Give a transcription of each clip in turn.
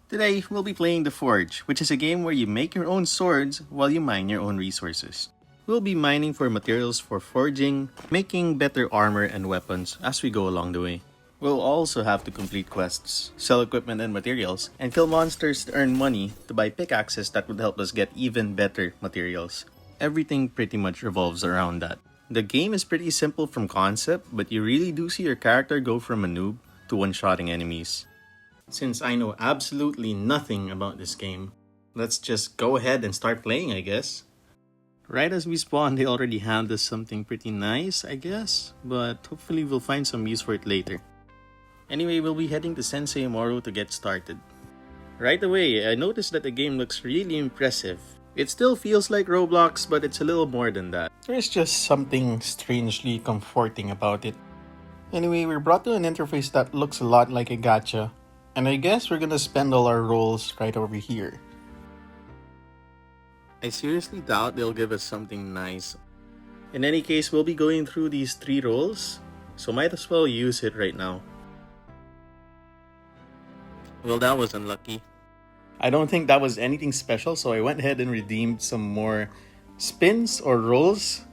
Today, we'll be playing The Forge, which is a game where you make your own swords while you mine your own resources. We'll be mining for materials for forging, making better armor and weapons as we go along the way. We'll also have to complete quests, sell equipment and materials, and kill monsters to earn money to buy pickaxes that would help us get even better materials. Everything pretty much revolves around that. The game is pretty simple from concept, but you really do see your character go from a noob to one-shotting enemies. Since I know absolutely nothing about this game, let's just go ahead and start playing, I guess. Right as we spawn, they already hand us something pretty nice, I guess, but hopefully we'll find some use for it later. Anyway, we'll be heading to Sensei Moro to get started. Right away, I noticed that the game looks really impressive. It still feels like Roblox, but it's a little more than that. There's just something strangely comforting about it. Anyway, we're brought to an interface that looks a lot like a gacha. And I guess we're gonna spend all our rolls right over here. I seriously doubt they'll give us something nice. In any case, we'll be going through these 3 rolls, so might as well use it right now. Well, that was unlucky. I don't think that was anything special, so I went ahead and redeemed some more spins or rolls.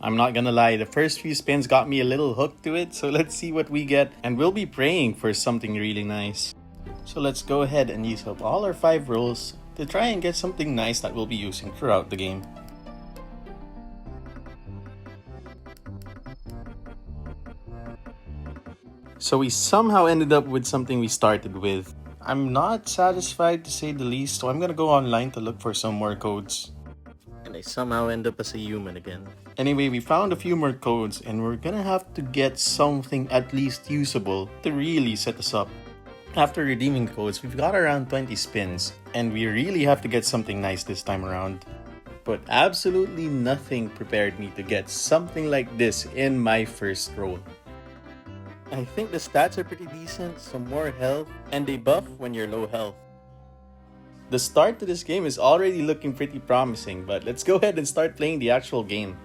I'm not gonna lie, the first few spins got me a little hooked to it, so let's see what we get, and we'll be praying for something really nice. So let's go ahead and use up all our 5 rolls to try and get something nice that we'll be using throughout the game. So we somehow ended up with something we started with. I'm not satisfied to say the least, so I'm gonna go online to look for some more codes. And I somehow end up as a human again. Anyway, we found a few more codes and we're gonna have to get something at least usable to really set us up. After redeeming codes, we've got around 20 spins, and we really have to get something nice this time around. But absolutely nothing prepared me to get something like this in my first roll. I think the stats are pretty decent, some more health, and they buff when you're low health. The start to this game is already looking pretty promising, but let's go ahead and start playing the actual game.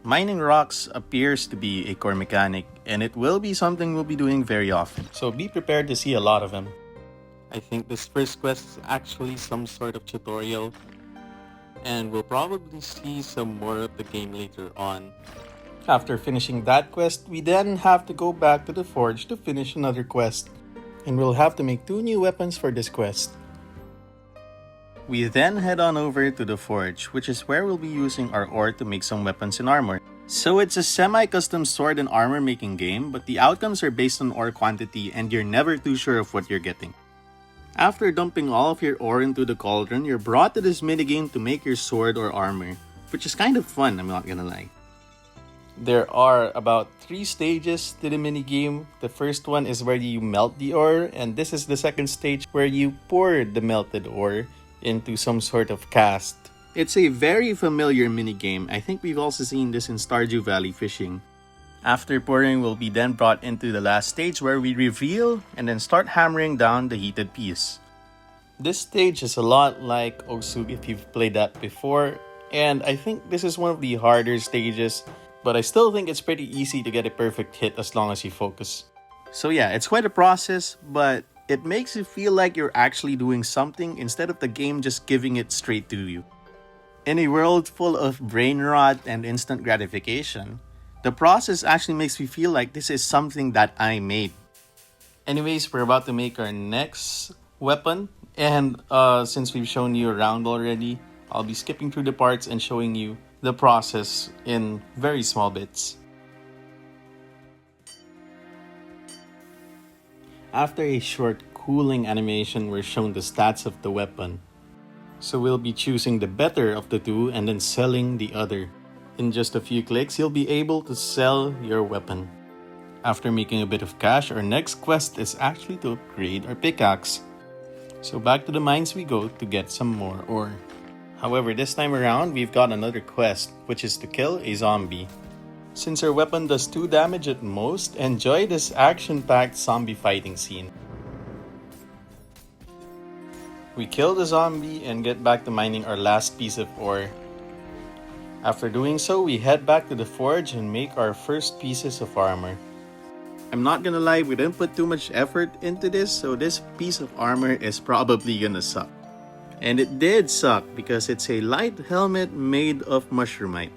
Mining rocks appears to be a core mechanic, and it will be something we'll be doing very often, so be prepared to see a lot of them. I think this first quest is actually some sort of tutorial, and we'll probably see some more of the game later on. After finishing that quest, we then have to go back to the forge to finish another quest, and we'll have to make 2 new weapons for this quest. We then head on over to the forge, which is where we'll be using our ore to make some weapons and armor. So it's a semi-custom sword and armor making game, but the outcomes are based on ore quantity and you're never too sure of what you're getting. After dumping all of your ore into the cauldron, you're brought to this minigame to make your sword or armor, which is kind of fun, I'm not gonna lie. There are about 3 stages to the minigame. The first one is where you melt the ore, and this is the second stage where you pour the melted ore into some sort of cast. It's a very familiar minigame. I think we've also seen this in Stardew Valley fishing. After pouring, we'll be then brought into the last stage where we reveal and then start hammering down the heated piece. This stage is a lot like Osu if you've played that before, and I think this is one of the harder stages, but I still think it's pretty easy to get a perfect hit as long as you focus. So yeah, it's quite a process, but it makes you feel like you're actually doing something instead of the game just giving it straight to you. In a world full of brain rot and instant gratification, the process actually makes me feel like this is something that I made. Anyways, we're about to make our next weapon, and since we've shown you around already, I'll be skipping through the parts and showing you the process in very small bits. After a short cooling animation, we're shown the stats of the weapon. So we'll be choosing the better of the 2 and then selling the other. In just a few clicks, you'll be able to sell your weapon. After making a bit of cash, our next quest is actually to upgrade our pickaxe. So back to the mines we go to get some more ore. However, this time around, we've got another quest, which is to kill a zombie. Since our weapon does 2 damage at most, enjoy this action-packed zombie fighting scene. We kill the zombie and get back to mining our last piece of ore. After doing so, we head back to the forge and make our first pieces of armor. I'm not gonna lie, we didn't put too much effort into this, so this piece of armor is probably gonna suck. And it did suck because it's a light helmet made of mushroomite.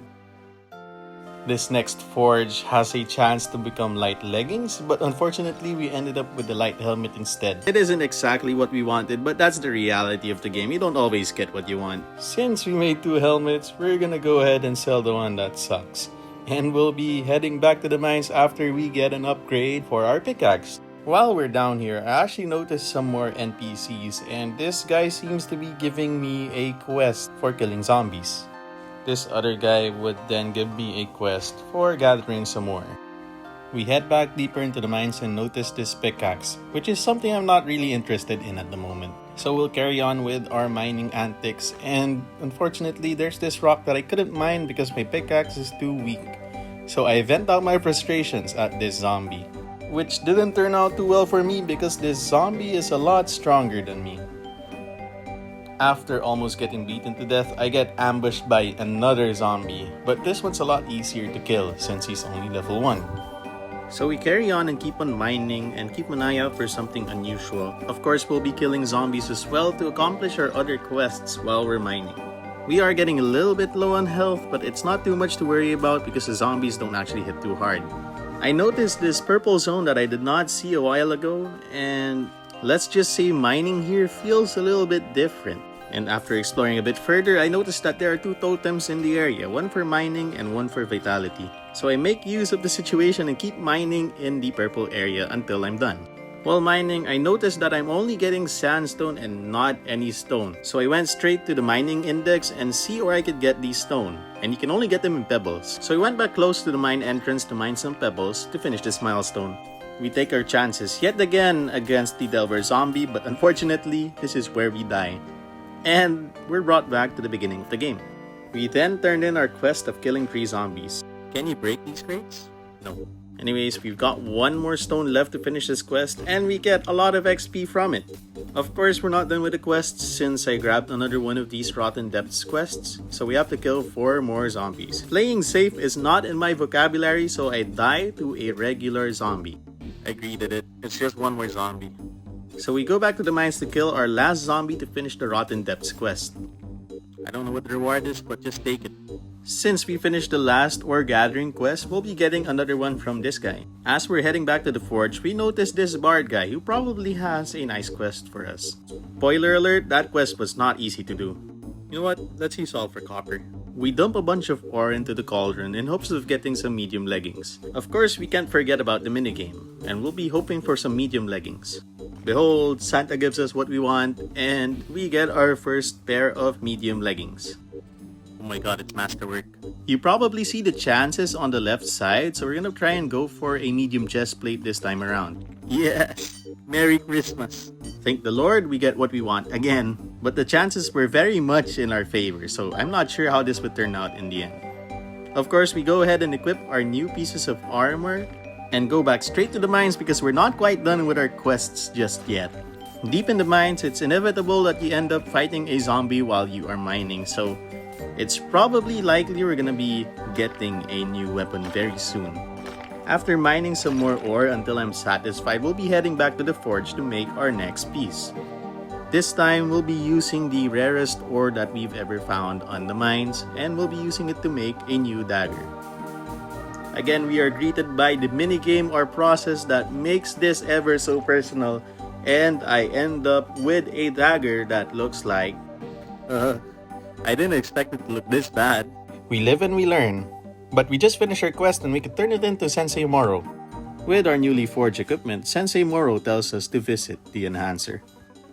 This next forge has a chance to become light leggings, but unfortunately we ended up with the light helmet instead. It isn't exactly what we wanted, but that's the reality of the game. You don't always get what you want. Since we made 2 helmets, we're gonna go ahead and sell the one that sucks. And we'll be heading back to the mines after we get an upgrade for our pickaxe. While we're down here, I actually noticed some more NPCs, and this guy seems to be giving me a quest for killing zombies. This other guy would then give me a quest for gathering some more. We head back deeper into the mines and notice this pickaxe, which is something I'm not really interested in at the moment. So we'll carry on with our mining antics, and unfortunately there's this rock that I couldn't mine because my pickaxe is too weak. So I vent out my frustrations at this zombie, which didn't turn out too well for me because this zombie is a lot stronger than me. After almost getting beaten to death, I get ambushed by another zombie, but this one's a lot easier to kill since he's only level 1. So we carry on and keep on mining and keep an eye out for something unusual. Of course, we'll be killing zombies as well to accomplish our other quests while we're mining. We are getting a little bit low on health, but it's not too much to worry about because the zombies don't actually hit too hard. I noticed this purple zone that I did not see a while ago, and let's just say mining here feels a little bit different. And after exploring a bit further, I noticed that there are 2 totems in the area, one for mining and one for vitality. So I make use of the situation and keep mining in the purple area until I'm done. While mining, I noticed that I'm only getting sandstone and not any stone. So I went straight to the mining index and see where I could get these stone. And you can only get them in pebbles. So I went back close to the mine entrance to mine some pebbles to finish this milestone. We take our chances yet again against the Delver zombie, but unfortunately, this is where we die. And we're brought back to the beginning of the game. We then turned in our quest of killing 3 zombies. Can you break these crates? No. Anyways, we've got 1 more stone left to finish this quest, and we get a lot of XP from it. Of course, we're not done with the quests since I grabbed another one of these Rotten Depths quests, so we have to kill 4 more zombies. Playing safe is not in my vocabulary, so I die to a regular zombie. I greeted it. It's just 1 more zombie. So we go back to the mines to kill our last zombie to finish the Rotten Depths quest. I don't know what the reward is, but just take it. Since we finished the last ore gathering quest, we'll be getting another one from this guy. As we're heading back to the forge, we notice this bard guy who probably has a nice quest for us. Spoiler alert, that quest was not easy to do. You know what? Let's use all for copper. We dump a bunch of ore into the cauldron in hopes of getting some medium leggings. Of course, we can't forget about the minigame, and we'll be hoping for some medium leggings. Behold, Santa gives us what we want, and we get our first pair of medium leggings. Oh my god, it's masterwork. You probably see the chances on the left side, so we're gonna try and go for a medium chest plate this time around. Yes! Merry Christmas! Thank the Lord we get what we want again, but the chances were very much in our favor, so I'm not sure how this would turn out in the end. Of course, we go ahead and equip our new pieces of armor and go back straight to the mines because we're not quite done with our quests just yet. Deep in the mines, it's inevitable that you end up fighting a zombie while you are mining, so it's probably likely we're gonna be getting a new weapon very soon. After mining some more ore until I'm satisfied, we'll be heading back to the forge to make our next piece. This time, we'll be using the rarest ore that we've ever found on the mines, and we'll be using it to make a new dagger. Again, we are greeted by the minigame or process that makes this ever so personal, and I end up with a dagger that looks like... I didn't expect it to look this bad. We live and we learn. But we just finished our quest and we could turn it into Sensei Moro. With our newly forged equipment, Sensei Moro tells us to visit the Enhancer.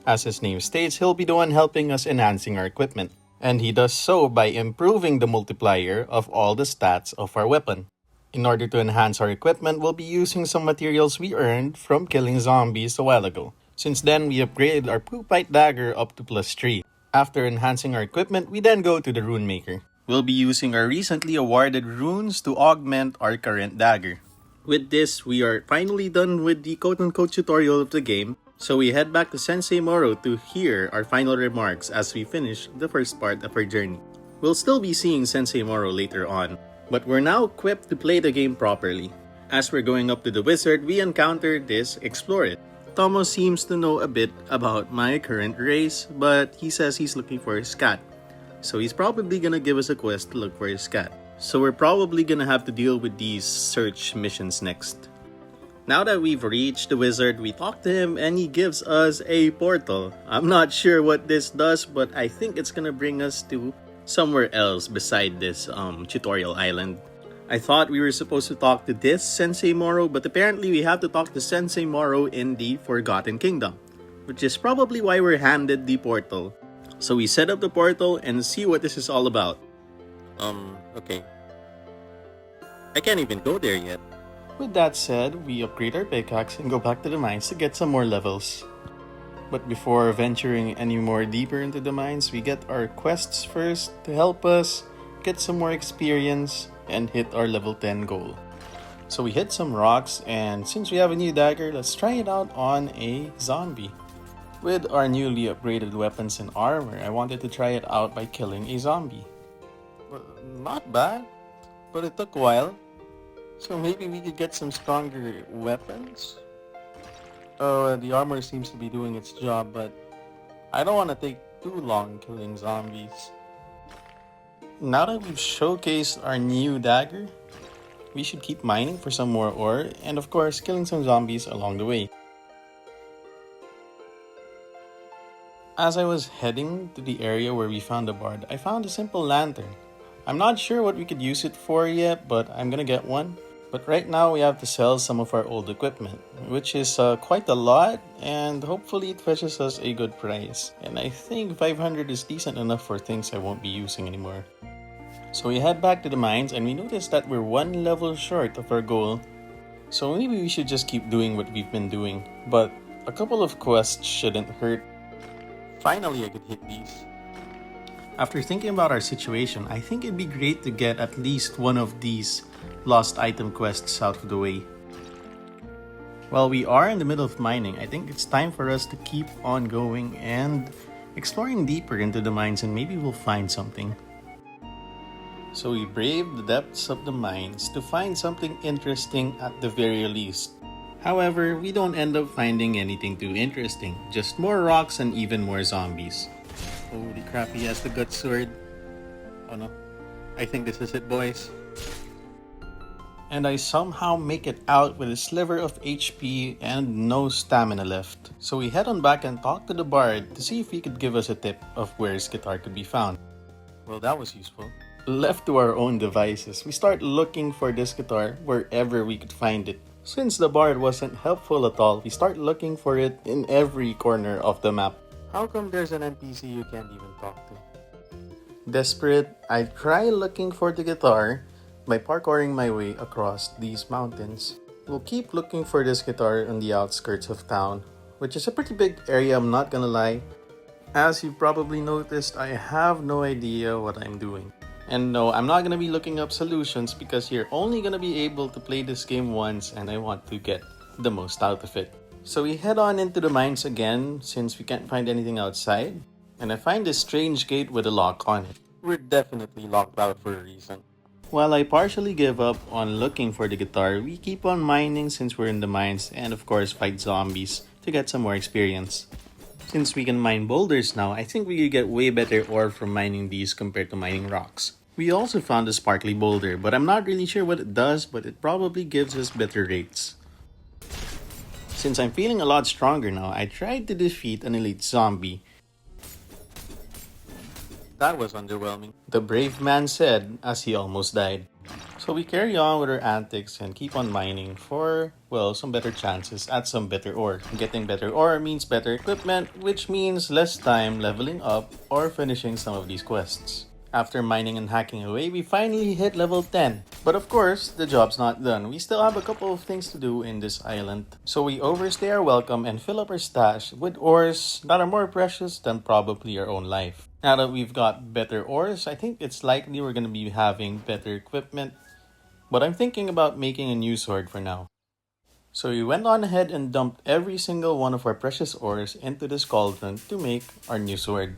As his name states, he'll be the one helping us enhancing our equipment. And he does so by improving the multiplier of all the stats of our weapon. In order to enhance our equipment, we'll be using some materials we earned from killing zombies a while ago. Since then, we upgraded our poopite dagger up to +3. After enhancing our equipment, we then go to the rune maker. We'll be using our recently awarded runes to augment our current dagger. With this, we are finally done with the quote-unquote tutorial of the game, so we head back to Sensei Moro to hear our final remarks as we finish the first part of our journey. We'll still be seeing Sensei Moro later on, but we're now equipped to play the game properly. As we're going up to the wizard, we encounter this explorer. Tomo seems to know a bit about my current race, but he says he's looking for his cat. So he's probably gonna give us a quest to look for his cat. So we're probably gonna have to deal with these search missions next. Now that we've reached the wizard, we talk to him and he gives us a portal. I'm not sure what this does, but I think it's gonna bring us to somewhere else beside this tutorial island. I thought we were supposed to talk to this Sensei Moro, but apparently we have to talk to Sensei Moro in the Forgotten Kingdom, which is probably why we're handed the portal. So we set up the portal and see what this is all about. Okay. I can't even go there yet. With that said, we upgrade our pickaxe and go back to the mines to get some more levels. But before venturing any more deeper into the mines, we get our quests first to help us get some more experience and hit our level 10 goal. So we hit some rocks, and since we have a new dagger, let's try it out on a zombie. With our newly upgraded weapons and armor, I wanted to try it out by killing a zombie. Well, not bad, but it took a while. So maybe we could get some stronger weapons? Oh, the armor seems to be doing its job, but I don't want to take too long killing zombies. Now that we've showcased our new dagger, we should keep mining for some more ore and of course killing some zombies along the way. As I was heading to the area where we found the bard, I found a simple lantern. I'm not sure what we could use it for yet, but I'm gonna get one. But right now we have to sell some of our old equipment, which is quite a lot, and hopefully it fetches us a good price. And I think 500 is decent enough for things I won't be using anymore. So we head back to the mines and we notice that we're one level short of our goal. So maybe we should just keep doing what we've been doing, but a couple of quests shouldn't hurt. Finally I could hit these. After thinking about our situation, I think it'd be great to get at least one of these lost item quests out of the way. While we are in the middle of mining, I think it's time for us to keep on going and exploring deeper into the mines, and maybe we'll find something. So we brave the depths of the mines to find something interesting at the very least. However, we don't end up finding anything too interesting, just more rocks and even more zombies. Holy crap, he has the gut sword. Oh no, I think this is it, boys. And I somehow make it out with a sliver of HP and no stamina left. So we head on back and talk to the bard to see if he could give us a tip of where his guitar could be found. Well, that was useful. Left to our own devices, we start looking for this guitar wherever we could find it. Since the bard wasn't helpful at all, we start looking for it in every corner of the map. How come there's an NPC you can't even talk to? Desperate, I try looking for the guitar by parkouring my way across these mountains. We'll keep looking for this guitar on the outskirts of town, which is a pretty big area, I'm not gonna lie. As you've probably noticed, I have no idea what I'm doing. And no, I'm not gonna be looking up solutions because you're only gonna be able to play this game once and I want to get the most out of it. So we head on into the mines again since we can't find anything outside. And I find this strange gate with a lock on it. We're definitely locked out for a reason. While I partially give up on looking for the guitar, we keep on mining since we're in the mines and of course fight zombies to get some more experience. Since we can mine boulders now, I think we could get way better ore from mining these compared to mining rocks. We also found a sparkly boulder, but I'm not really sure what it does, but it probably gives us better rates. Since I'm feeling a lot stronger now, I tried to defeat an elite zombie. That was underwhelming, the brave man said as he almost died. So we carry on with our antics and keep on mining for, well, some better chances at some better ore. Getting better ore means better equipment, which means less time leveling up or finishing some of these quests. After mining and hacking away, we finally hit level 10. But of course, the job's not done. We still have a couple of things to do in this island. So we overstay our welcome and fill up our stash with ores that are more precious than probably our own life. Now that we've got better ores, I think it's likely we're going to be having better equipment. But I'm thinking about making a new sword for now. So we went on ahead and dumped every single one of our precious ores into this cauldron to make our new sword.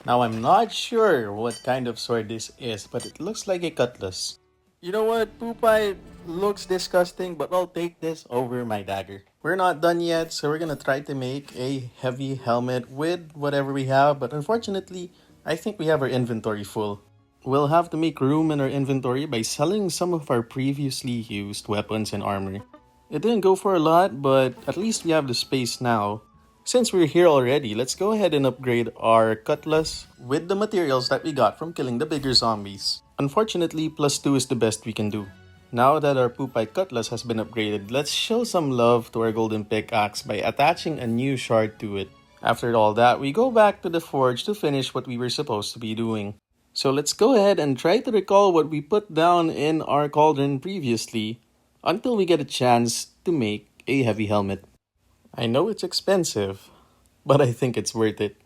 Now I'm not sure what kind of sword this is, but it looks like a cutlass. You know what? Poopie looks disgusting, but I'll take this over my dagger. We're not done yet, so we're gonna try to make a heavy helmet with whatever we have, but unfortunately, I think we have our inventory full. We'll have to make room in our inventory by selling some of our previously used weapons and armor. It didn't go for a lot, but at least we have the space now. Since we're here already, let's go ahead and upgrade our cutlass with the materials that we got from killing the bigger zombies. Unfortunately, +2 is the best we can do. Now that our Poopie cutlass has been upgraded, let's show some love to our golden pickaxe by attaching a new shard to it. After all that, we go back to the forge to finish what we were supposed to be doing. So let's go ahead and try to recall what we put down in our cauldron previously until we get a chance to make a heavy helmet. I know it's expensive, but I think it's worth it.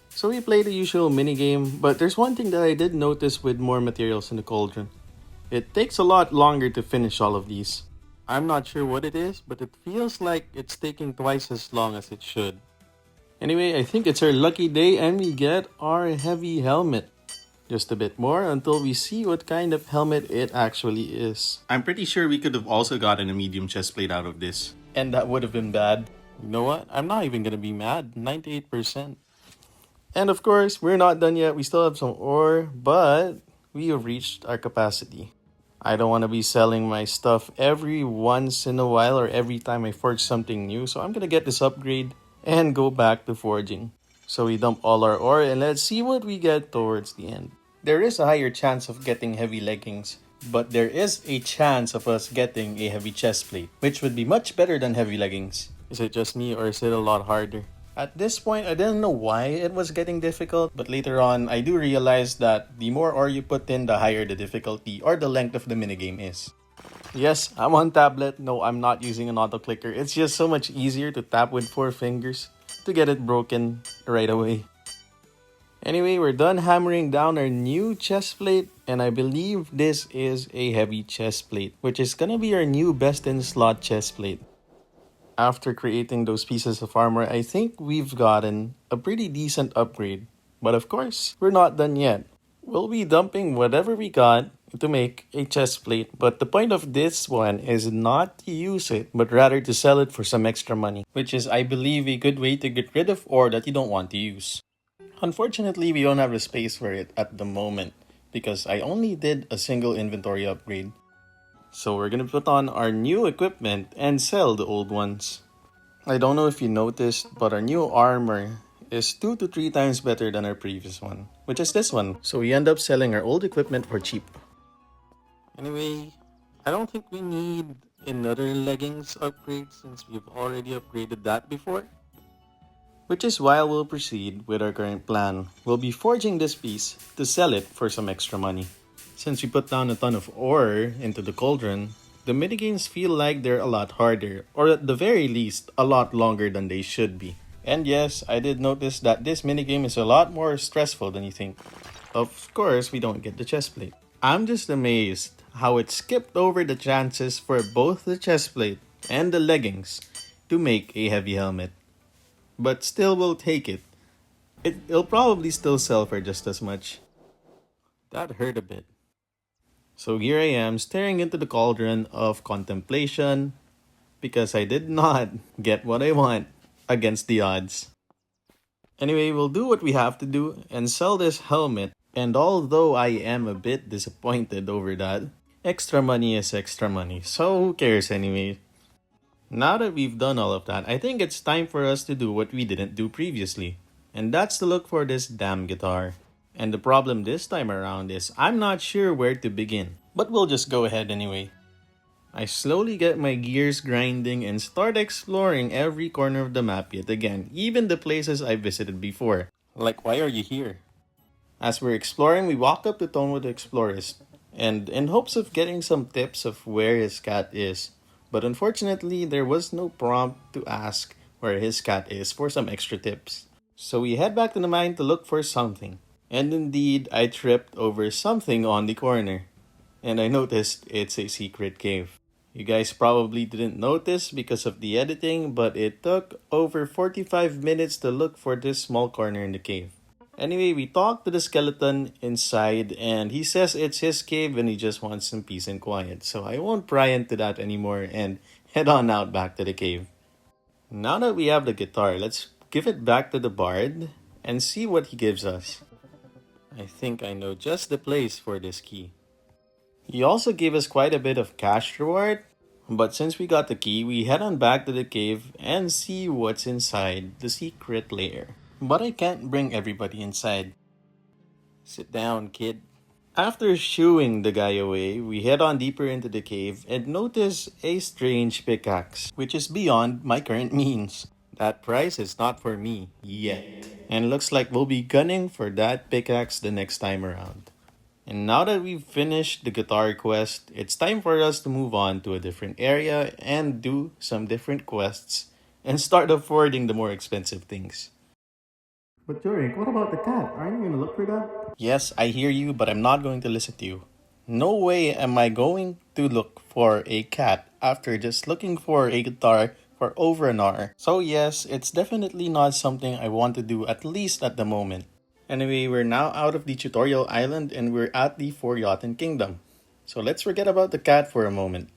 So we play the usual minigame, but there's one thing that I did notice with more materials in the cauldron. It takes a lot longer to finish all of these. I'm not sure what it is, but it feels like it's taking twice as long as it should. Anyway, I think it's our lucky day and we get our heavy helmet. Just a bit more until we see what kind of helmet it actually is. I'm pretty sure we could have also gotten a medium chest plate out of this. And that would have been bad. You know what? I'm not even gonna be mad. 98%. And of course, we're not done yet. We still have some ore, but we have reached our capacity. I don't want to be selling my stuff every once in a while or every time I forge something new, so I'm gonna get this upgrade and go back to forging. So we dump all our ore and let's see what we get towards the end. There is a higher chance of getting heavy leggings, but there is a chance of us getting a heavy chest plate, which would be much better than heavy leggings. Is it just me or is it a lot harder? At this point, I didn't know why it was getting difficult, but later on, I do realize that the more ore you put in, the higher the difficulty or the length of the minigame is. Yes, I'm on tablet. No, I'm not using an auto clicker. It's just so much easier to tap with 4 fingers to get it broken right away. Anyway, we're done hammering down our new chest plate, and I believe this is a heavy chest plate, which is gonna be our new best in slot chest plate. After creating those pieces of armor, I think we've gotten a pretty decent upgrade. But of course, we're not done yet. We'll be dumping whatever we got to make a chest plate, but the point of this one is not to use it, but rather to sell it for some extra money, which is, I believe, a good way to get rid of ore that you don't want to use. Unfortunately, we don't have the space for it at the moment, because I only did a single inventory upgrade. So we're gonna put on our new equipment and sell the old ones. I don't know if you noticed, but our new armor is 2 to 3 times better than our previous one, which is this one. So we end up selling our old equipment for cheap. Anyway, I don't think we need another leggings upgrade since we've already upgraded that before. Which is why we'll proceed with our current plan. We'll be forging this piece to sell it for some extra money. Since we put down a ton of ore into the cauldron, the minigames feel like they're a lot harder, or at the very least, a lot longer than they should be. And yes, I did notice that this minigame is a lot more stressful than you think. Of course, we don't get the chest plate. I'm just amazed how it skipped over the chances for both the chest plate and the leggings to make a heavy helmet. But still, we'll take it. It'll probably still sell for just as much. That hurt a bit. So here I am staring into the cauldron of contemplation because I did not get what I want against the odds. Anyway, we'll do what we have to do and sell this helmet. And although I am a bit disappointed over that, extra money is extra money, so who cares anyway? Now that we've done all of that, I think it's time for us to do what we didn't do previously. And that's to look for this damn guitar. And the problem this time around is I'm not sure where to begin, but we'll just go ahead anyway. I slowly get my gears grinding and start exploring every corner of the map yet again, even the places I visited before. Like, why are you here? As we're exploring, we walk up to Tomo the Explorist, and in hopes of getting some tips of where his cat is. But unfortunately, there was no prompt to ask where his cat is for some extra tips. So we head back to the mine to look for something. And indeed, I tripped over something on the corner. And I noticed it's a secret cave. You guys probably didn't notice because of the editing, but it took over 45 minutes to look for this small corner in the cave. Anyway, we talked to the skeleton inside and he says it's his cave and he just wants some peace and quiet. So I won't pry into that anymore and head on out back to the cave. Now that we have the guitar, let's give it back to the bard and see what he gives us. I think I know just the place for this key. He also gave us quite a bit of cash reward, but since we got the key, we head on back to the cave and see what's inside the secret lair. But I can't bring everybody inside. Sit down, kid. After shooing the guy away, we head on deeper into the cave and notice a strange pickaxe, which is beyond my current means. That price is not for me yet. And looks like we'll be gunning for that pickaxe the next time around. And now that we've finished the guitar quest, it's time for us to move on to a different area and do some different quests and start affording the more expensive things. But Jorik, what about the cat? Aren't you gonna look for that? Yes, I hear you, but I'm not going to listen to you. No way am I going to look for a cat after just looking for a guitar for over an hour. So yes, it's definitely not something I want to do, at least at the moment. Anyway, we're now out of the tutorial island and we're at the Forgotten Kingdom. So let's forget about the cat for a moment.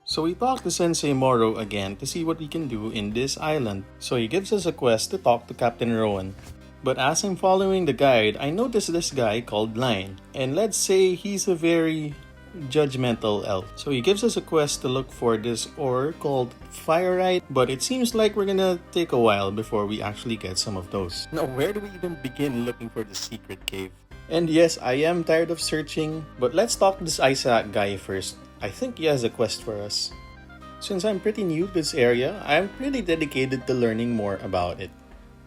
So we talked to Sensei Moro again to see what we can do in this island. So he gives us a quest to talk to Captain Rowan. But as I'm following the guide, I noticed this guy called Line. And let's say he's a very judgmental elf. So he gives us a quest to look for this ore called Fireite, but it seems like we're gonna take a while before we actually get some of those. Now, where do we even begin looking for the secret cave? And yes, I am tired of searching, but let's talk to this Isaac guy first. I think he has a quest for us. Since I'm pretty new to this area, I'm pretty dedicated to learning more about it.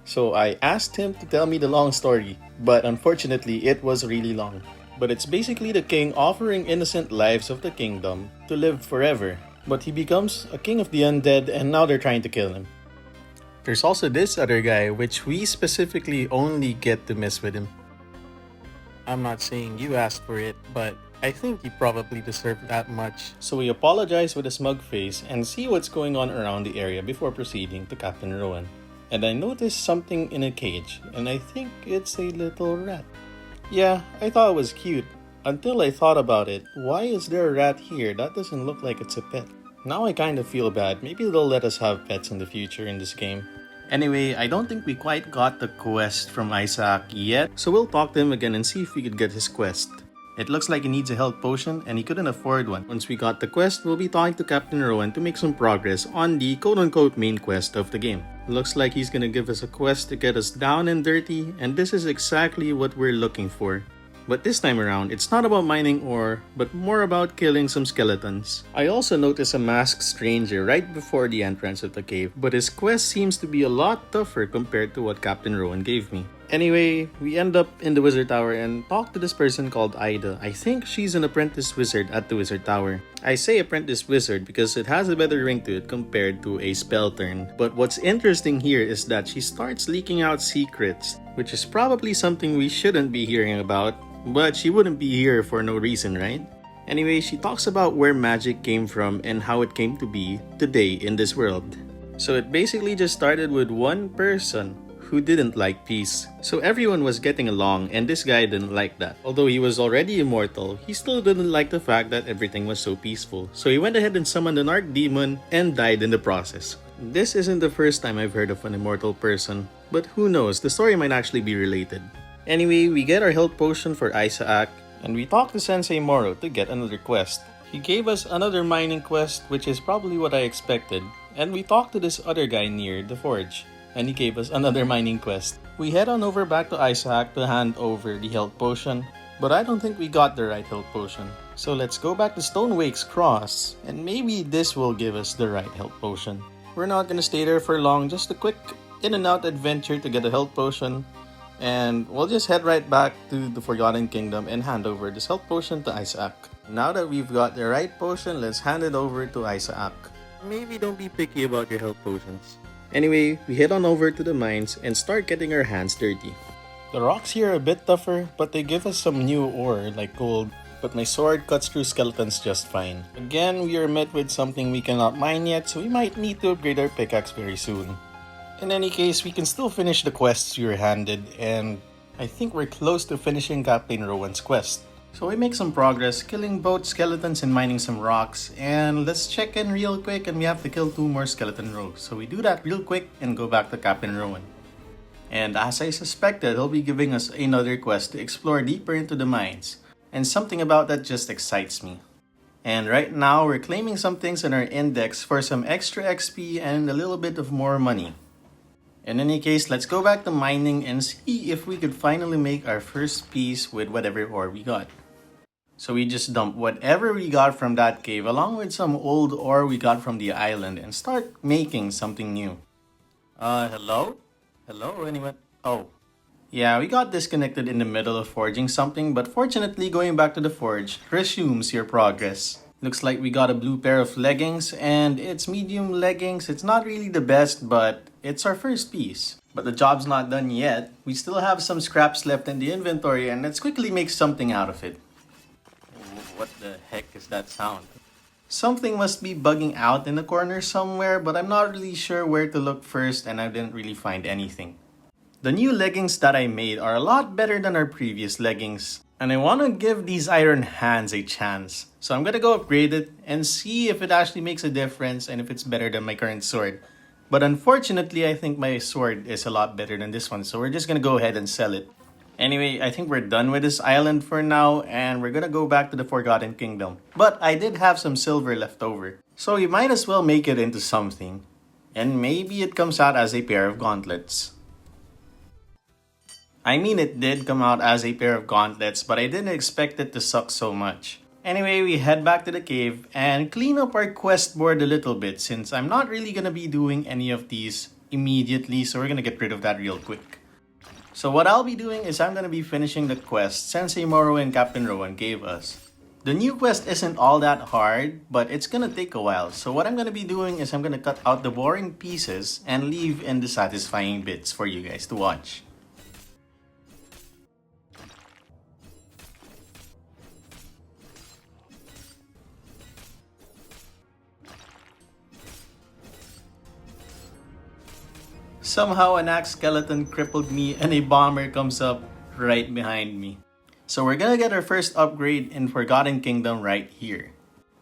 So I asked him to tell me the long story, but unfortunately it was really long. But it's basically the king offering innocent lives of the kingdom to live forever. But he becomes a king of the undead and now they're trying to kill him. There's also this other guy, which we specifically only get to mess with him. I'm not saying you asked for it, but I think you probably deserve that much. So we apologize with a smug face and see what's going on around the area before proceeding to Captain Rowan. And I noticed something in a cage, and I think it's a little rat. Yeah, I thought it was cute, until I thought about it. Why is there a rat here? That doesn't look like it's a pet. Now I kind of feel bad. Maybe they'll let us have pets in the future in this game. Anyway, I don't think we quite got the quest from Isaac yet, so we'll talk to him again and see if we could get his quest. It looks like he needs a health potion and he couldn't afford one. Once we got the quest, we'll be talking to Captain Rowan to make some progress on the quote-unquote main quest of the game. Looks like he's gonna give us a quest to get us down and dirty, and this is exactly what we're looking for. But this time around, it's not about mining ore, but more about killing some skeletons. I also noticed a masked stranger right before the entrance of the cave, but his quest seems to be a lot tougher compared to what Captain Rowan gave me. Anyway, we end up in the Wizard Tower and talk to this person called Ida. I think she's an apprentice wizard at the Wizard Tower. I say apprentice wizard because it has a better ring to it compared to a spell turn. But what's interesting here is that she starts leaking out secrets, which is probably something we shouldn't be hearing about. But she wouldn't be here for no reason, right? Anyway, she talks about where magic came from and how it came to be today in this world. So it basically just started with one person who didn't like peace. So everyone was getting along and this guy didn't like that. Although he was already immortal, he still didn't like the fact that everything was so peaceful. So he went ahead and summoned an archdemon and died in the process. This isn't the first time I've heard of an immortal person, but who knows, the story might actually be related. Anyway, we get our health potion for Isaac, and we talk to Sensei Moro to get another quest. He gave us another mining quest, which is probably what I expected, and we talked to this other guy near the forge, and he gave us another mining quest. We head on over back to Isaac to hand over the health potion, but I don't think we got the right health potion. So let's go back to Stonewake's Cross, and maybe this will give us the right health potion. We're not gonna stay there for long, just a quick in and out adventure to get a health potion. And we'll just head right back to the Forgotten Kingdom and hand over this health potion to Isaac. Now that we've got the right potion, let's hand it over to Isaac. Maybe don't be picky about your health potions. Anyway, we head on over to the mines and start getting our hands dirty. The rocks here are a bit tougher, but they give us some new ore like gold. but my sword cuts through skeletons just fine. Again, we are met with something we cannot mine yet, so we might need to upgrade our pickaxe very soon. In any case, we can still finish the quests we were handed, and I think we're close to finishing Captain Rowan's quest. So we make some progress, killing both skeletons and mining some rocks, and let's check in real quick, and we have to kill 2 more skeleton rogues. So we do that real quick and go back to Captain Rowan. And as I suspected, he'll be giving us another quest to explore deeper into the mines. And something about that just excites me. And right now, we're claiming some things in our index for some extra XP and a little bit of more money. In any case, let's go back to mining and see if we could finally make our first piece with whatever ore we got. So we just dump whatever we got from that cave along with some old ore we got from the island and start making something new. Hello? Hello, anyone? Oh. Yeah, we got disconnected in the middle of forging something, but fortunately going back to the forge resumes your progress. Looks like we got a blue pair of leggings, and it's medium leggings. It's not really the best, but it's our first piece. But the job's not done yet. We still have some scraps left in the inventory, and let's quickly make something out of it. What the heck is that sound? Something must be bugging out in the corner somewhere, but I'm not really sure where to look first, and I didn't really find anything. The new leggings that I made are a lot better than our previous leggings, and I want to give these iron hands a chance. So I'm gonna go upgrade it and see if it actually makes a difference and if it's better than my current sword. But unfortunately, I think my sword is a lot better than this one, so we're just gonna go ahead and sell it. Anyway, I think we're done with this island for now, and we're gonna go back to the Forgotten Kingdom. But I did have some silver left over, so you might as well make it into something. And maybe it comes out as a pair of gauntlets. I mean, it did come out as a pair of gauntlets, but I didn't expect it to suck so much. Anyway, we head back to the cave and clean up our quest board a little bit since I'm not really gonna be doing any of these immediately, so we're gonna get rid of that real quick. So what I'll be doing is I'm gonna be finishing the quest Sensei Moro and Captain Rowan gave us. The new quest isn't all that hard, but it's gonna take a while. So what I'm gonna be doing is I'm gonna cut out the boring pieces and leave in the satisfying bits for you guys to watch. Somehow an axe skeleton crippled me and a bomber comes up right behind me. So we're gonna get our first upgrade in Forgotten Kingdom right here.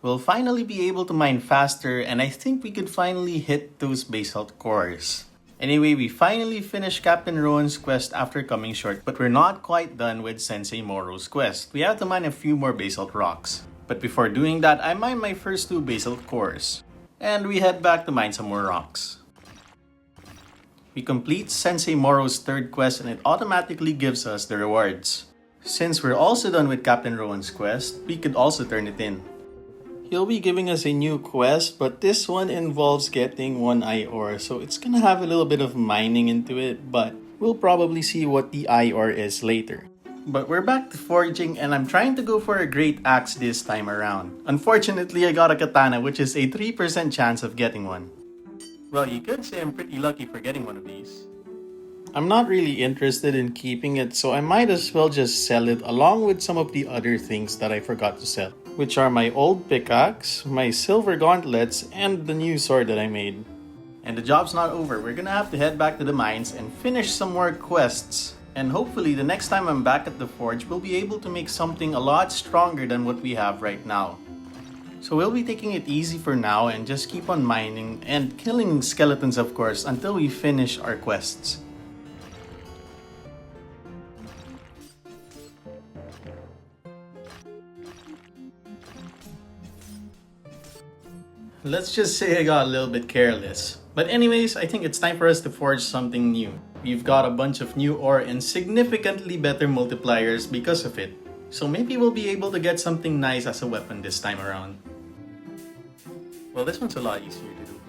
We'll finally be able to mine faster, and I think we could finally hit those basalt cores. Anyway, we finally finished Captain Rowan's quest after coming short, but we're not quite done with Sensei Moro's quest. We have to mine a few more basalt rocks. But before doing that, I mine my first 2 basalt cores. And we head back to mine some more rocks. We complete Sensei Moro's 3rd quest and it automatically gives us the rewards. Since we're also done with Captain Rowan's quest, we could also turn it in. He'll be giving us a new quest, but this one involves getting 1 eye ore, so it's gonna have a little bit of mining into it, but we'll probably see what the eye ore is later. But we're back to forging and I'm trying to go for a great axe this time around. Unfortunately, I got a katana, which is a 3% chance of getting one. Well, you could say I'm pretty lucky for getting one of these. I'm not really interested in keeping it, so I might as well just sell it along with some of the other things that I forgot to sell, which are my old pickaxe, my silver gauntlets, and the new sword that I made. And the job's not over. We're gonna have to head back to the mines and finish some more quests. And hopefully the next time I'm back at the forge, we'll be able to make something a lot stronger than what we have right now. So we'll be taking it easy for now and just keep on mining and killing skeletons, of course, until we finish our quests. Let's just say I got a little bit careless. But anyways, I think it's time for us to forge something new. We've got a bunch of new ore and significantly better multipliers because of it. So maybe we'll be able to get something nice as a weapon this time around. Well, this one's a lot easier to do.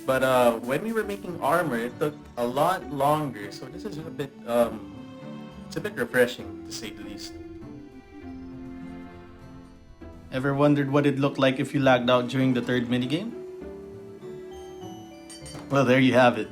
But when we were making armor, it took a lot longer. So this is a bit, it's a bit refreshing to say the least. Ever wondered what it'd look like if you lagged out during the 3rd minigame? Well, there you have it.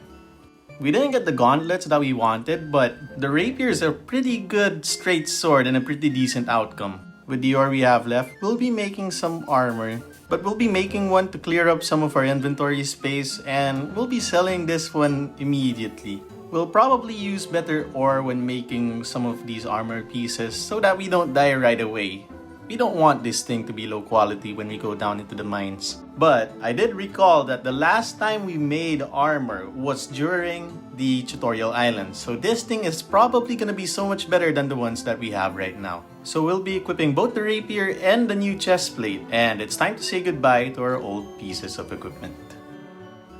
We didn't get the gauntlets that we wanted, but the rapier is a pretty good straight sword and a pretty decent outcome. with the ore we have left, we'll be making some armor. But we'll be making one to clear up some of our inventory space, and we'll be selling this one immediately. We'll probably use better ore when making some of these armor pieces so that we don't die right away. We don't want this thing to be low quality when we go down into the mines. But I did recall that the last time we made armor was during the tutorial island. So this thing is probably gonna be so much better than the ones that we have right now. So we'll be equipping both the rapier and the new chest plate. And it's time to say goodbye to our old pieces of equipment.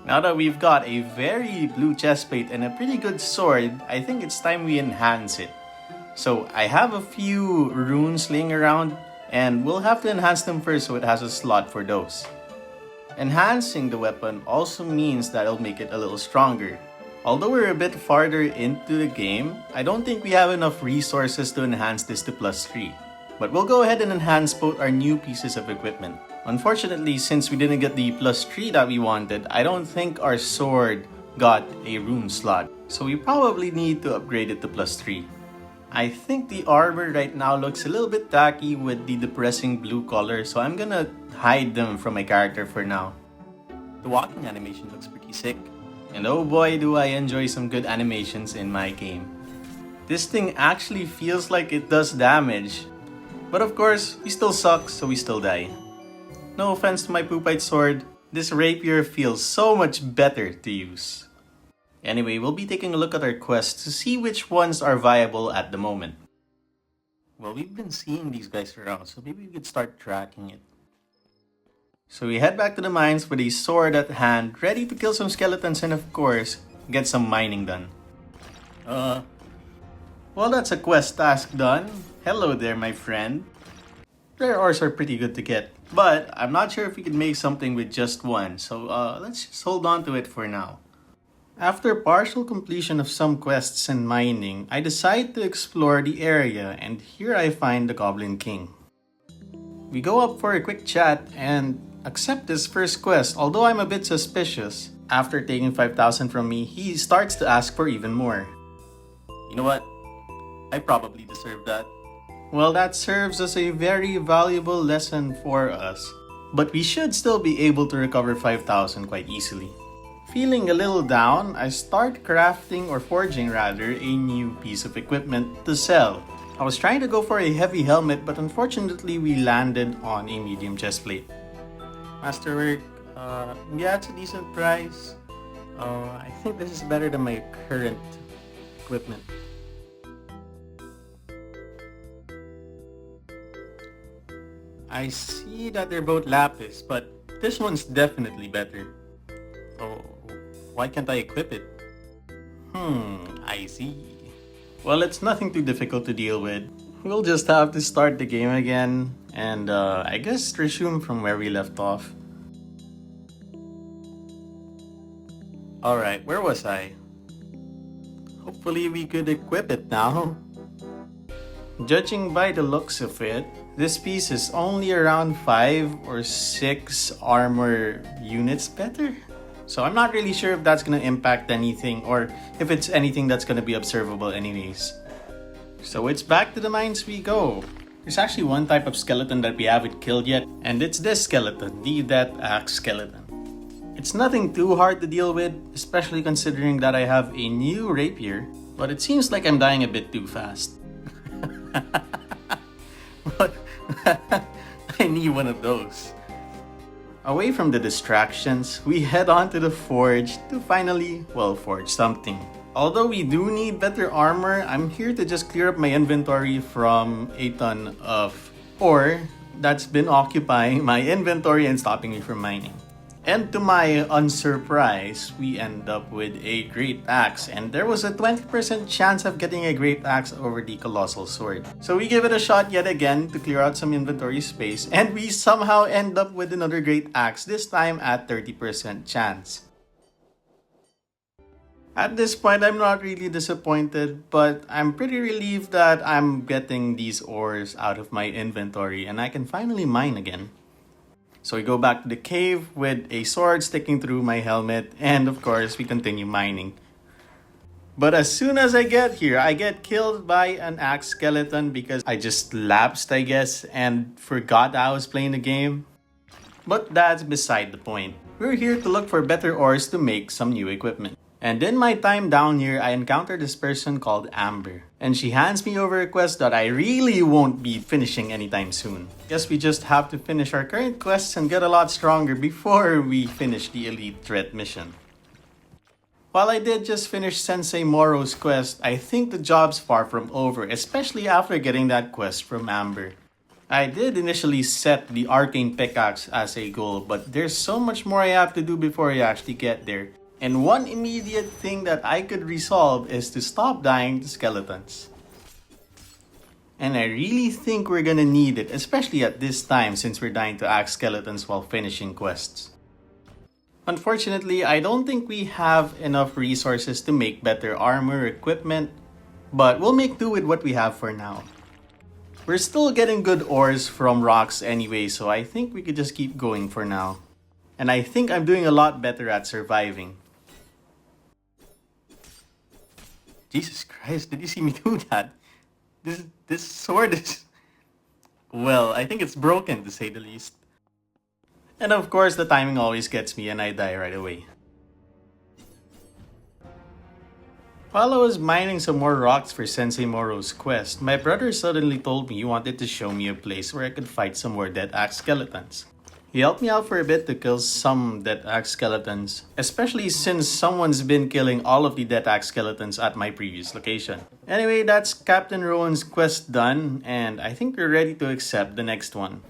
Now that we've got a very blue chest plate and a pretty good sword, I think it's time we enhance it. So I have a few runes laying around, and we'll have to enhance them first so it has a slot for those. Enhancing the weapon also means that it'll make it a little stronger. Although we're a bit farther into the game, I don't think we have enough resources to enhance this to +3. But we'll go ahead and enhance both our new pieces of equipment. Unfortunately, since we didn't get the +3 that we wanted, I don't think our sword got a rune slot. So we probably need to upgrade it to +3. I think the armor right now looks a little bit tacky with the depressing blue color, so I'm gonna hide them from my character for now. The walking animation looks pretty sick. And oh boy do I enjoy some good animations in my game. This thing actually feels like it does damage. But of course, we still suck, so we still die. No offense to my poopite sword, this rapier feels so much better to use. Anyway, we'll be taking a look at our quests to see which ones are viable at the moment. Well, we've been seeing these guys around, so maybe we could start tracking it. So we head back to the mines with a sword at hand, ready to kill some skeletons and of course, get some mining done. Well, that's a quest task done. Hello there, my friend. Rare ores are pretty good to get, but I'm not sure if we can make something with just one, so let's just hold on to it for now. After partial completion of some quests and mining, I decide to explore the area, and here I find the Goblin King. We go up for a quick chat and accept this first quest, although I'm a bit suspicious. After taking 5,000 from me, he starts to ask for even more. You know what? I probably deserve that. Well, that serves as a very valuable lesson for us, but we should still be able to recover 5,000 quite easily. Feeling a little down, I start crafting or forging rather a new piece of equipment to sell. I was trying to go for a heavy helmet, but unfortunately we landed on a medium chest plate. Masterwork, yeah, it's a decent price. I think this is better than my current equipment. I see that they're both lapis, but this one's definitely better. Oh, why can't I equip it? I see. Well, it's nothing too difficult to deal with. We'll just have to start the game again and I guess resume from where we left off. Alright, where was I? Hopefully we could equip it now. Judging by the looks of it, this piece is only around 5 or 6 armor units better. So I'm not really sure if that's gonna impact anything or if it's anything that's gonna be observable anyways. So it's back to the mines we go. There's actually one type of skeleton that we haven't killed yet, and it's this skeleton, the Death Axe skeleton. It's nothing too hard to deal with, especially considering that I have a new rapier, but it seems like I'm dying a bit too fast. But I need one of those. Away from the distractions, we head on to the forge to finally, forge something. Although we do need better armor, I'm here to just clear up my inventory from a ton of ore that's been occupying my inventory and stopping me from mining. And to my unsurprise, we end up with a great axe, and there was a 20% chance of getting a great axe over the colossal sword. So we give it a shot yet again to clear out some inventory space, and we somehow end up with another great axe, this time at 30% chance. At this point, I'm not really disappointed, but I'm pretty relieved that I'm getting these ores out of my inventory and I can finally mine again. So we go back to the cave with a sword sticking through my helmet, and of course we continue mining. But as soon as I get here, I get killed by an axe skeleton because I just lapsed, I guess, and forgot I was playing the game. But that's beside the point. We're here to look for better ores to make some new equipment. And in my time down here, I encountered this person called Amber. And she hands me over a quest that I really won't be finishing anytime soon. Guess we just have to finish our current quests and get a lot stronger before we finish the Elite Threat mission. While I did just finish Sensei Moro's quest, I think the job's far from over, especially after getting that quest from Amber. I did initially set the Arcane Pickaxe as a goal, but there's so much more I have to do before I actually get there. And one immediate thing that I could resolve is to stop dying to skeletons. And I really think we're gonna need it, especially at this time since we're dying to axe skeletons while finishing quests. Unfortunately, I don't think we have enough resources to make better armor, equipment, but we'll make do with what we have for now. We're still getting good ores from rocks anyway, so I think we could just keep going for now. And I think I'm doing a lot better at surviving. Jesus Christ, did you see me do that? This sword is... Well, I think it's broken to say the least. And of course, the timing always gets me and I die right away. While I was mining some more rocks for Sensei Moro's quest, my brother suddenly told me he wanted to show me a place where I could fight some more dead axe skeletons. He helped me out for a bit to kill some dead axe skeletons, especially since someone's been killing all of the dead axe skeletons at my previous location. Anyway, that's Captain Rowan's quest done, and I think we're ready to accept the next one.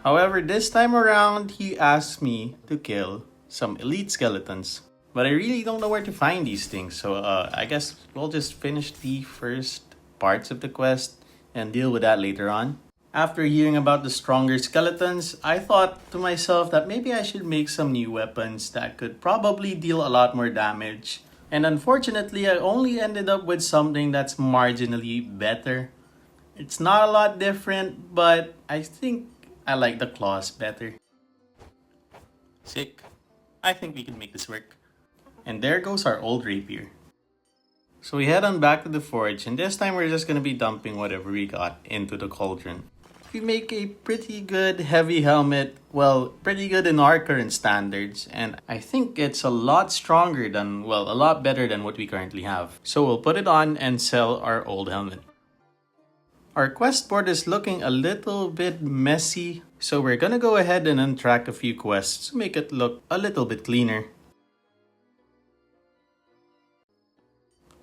However, this time around, he asked me to kill some elite skeletons. But I really don't know where to find these things, so I guess we'll just finish the first parts of the quest and deal with that later on. After hearing about the stronger skeletons, I thought to myself that maybe I should make some new weapons that could probably deal a lot more damage. And unfortunately, I only ended up with something that's marginally better. It's not a lot different, but I think I like the claws better. Sick. I think we can make this work. And there goes our old rapier. So we head on back to the forge, and this time we're just gonna be dumping whatever we got into the cauldron. We make a pretty good heavy helmet, well, pretty good in our current standards, and I think it's a lot stronger than, well, a lot better than what we currently have. So we'll put it on and sell our old helmet. Our quest board is looking a little bit messy, so we're gonna go ahead and untrack a few quests to make it look a little bit cleaner.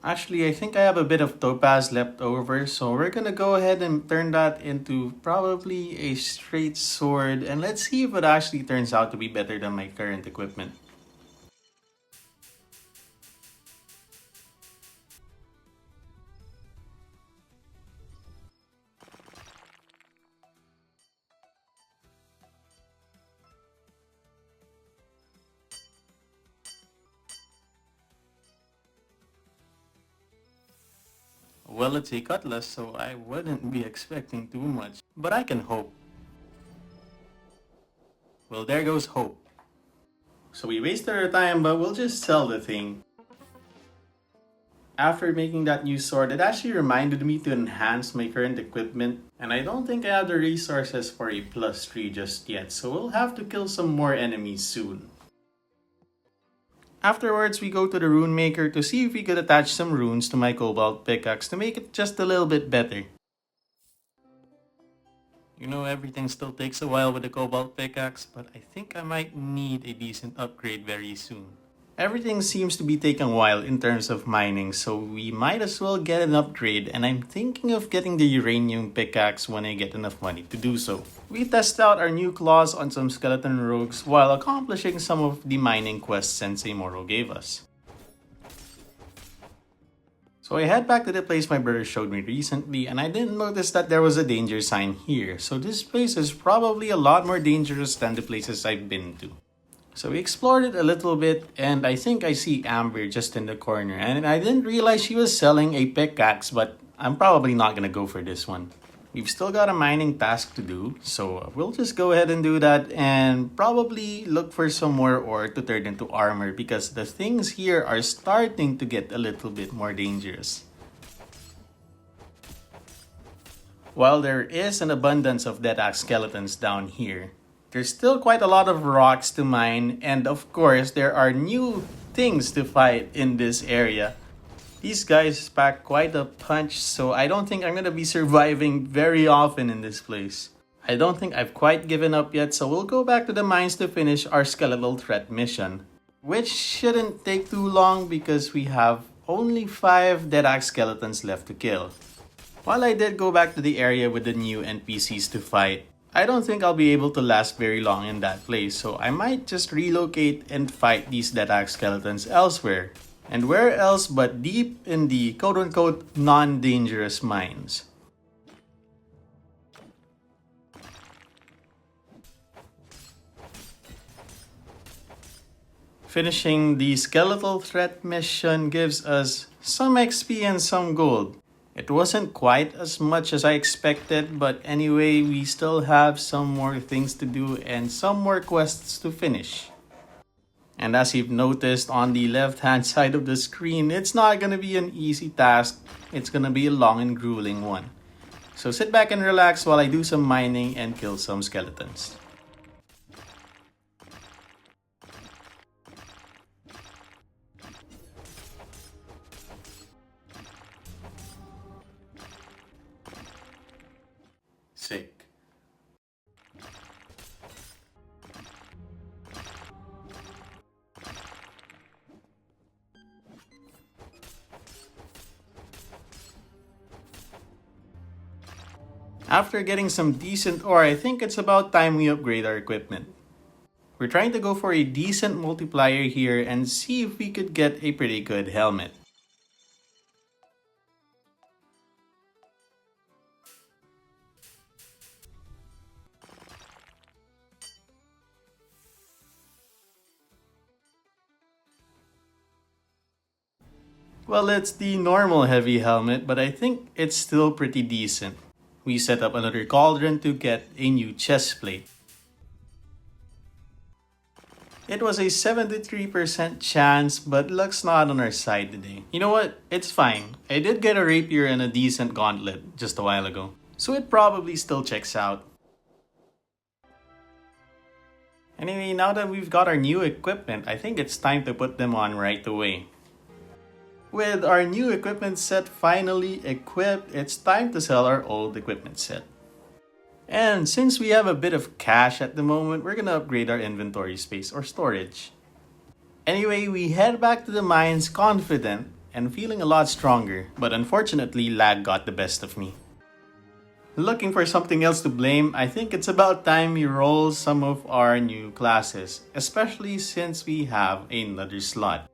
Actually, I think I have a bit of topaz left over, so we're gonna go ahead and turn that into probably a straight sword, and let's see if it actually turns out to be better than my current equipment. Well, it's a cutlass, so I wouldn't be expecting too much, but I can hope. Well, there goes hope. So we wasted our time, but we'll just sell the thing. After making that new sword, it actually reminded me to enhance my current equipment, and I don't think I have the resources for a +3 just yet, so we'll have to kill some more enemies soon. Afterwards, we go to the rune maker to see if we could attach some runes to my cobalt pickaxe to make it just a little bit better. You know, everything still takes a while with the cobalt pickaxe, but I think I might need a decent upgrade very soon. Everything seems to be taking a while in terms of mining, so we might as well get an upgrade, and I'm thinking of getting the uranium pickaxe when I get enough money to do so. We test out our new claws on some skeleton rogues while accomplishing some of the mining quests Sensei Moro gave us. So I head back to the place my brother showed me recently, and I didn't notice that there was a danger sign here, so this place is probably a lot more dangerous than the places I've been to. So we explored it a little bit, and I think I see Amber just in the corner, and I didn't realize she was selling a pickaxe, but I'm probably not gonna go for this one. We've still got a mining task to do, so we'll just go ahead and do that and probably look for some more ore to turn into armor because the things here are starting to get a little bit more dangerous. While there is an abundance of dead axe skeletons down here, there's still quite a lot of rocks to mine, and of course there are new things to fight in this area. These guys pack quite a punch, so I don't think I'm gonna be surviving very often in this place. I don't think I've quite given up yet, so we'll go back to the mines to finish our skeletal threat mission. Which shouldn't take too long because we have only 5 dead axe skeletons left to kill. While I did go back to the area with the new NPCs to fight, I don't think I'll be able to last very long in that place, so I might just relocate and fight these dead axe skeletons elsewhere. And where else but deep in the quote-unquote non-dangerous mines. Finishing the skeletal threat mission gives us some XP and some gold. It wasn't quite as much as I expected, but anyway, we still have some more things to do and some more quests to finish. And as you've noticed on the left-hand side of the screen, it's not gonna be an easy task. It's gonna be a long and grueling one. So sit back and relax while I do some mining and kill some skeletons. Sick. After getting some decent ore, I think it's about time we upgrade our equipment. We're trying to go for a decent multiplier here and see if we could get a pretty good helmet. Well, it's the normal heavy helmet, but I think it's still pretty decent. We set up another cauldron to get a new chest plate. It was a 73% chance, but luck's not on our side today. You know what? It's fine. I did get a rapier and a decent gauntlet just a while ago, so it probably still checks out. Anyway, now that we've got our new equipment, I think it's time to put them on right away. With our new equipment set finally equipped, it's time to sell our old equipment set. And since we have a bit of cash at the moment, we're gonna upgrade our inventory space or storage. Anyway, we head back to the mines confident and feeling a lot stronger, but unfortunately lag got the best of me. Looking for something else to blame, I think it's about time we roll some of our new classes, especially since we have another slot.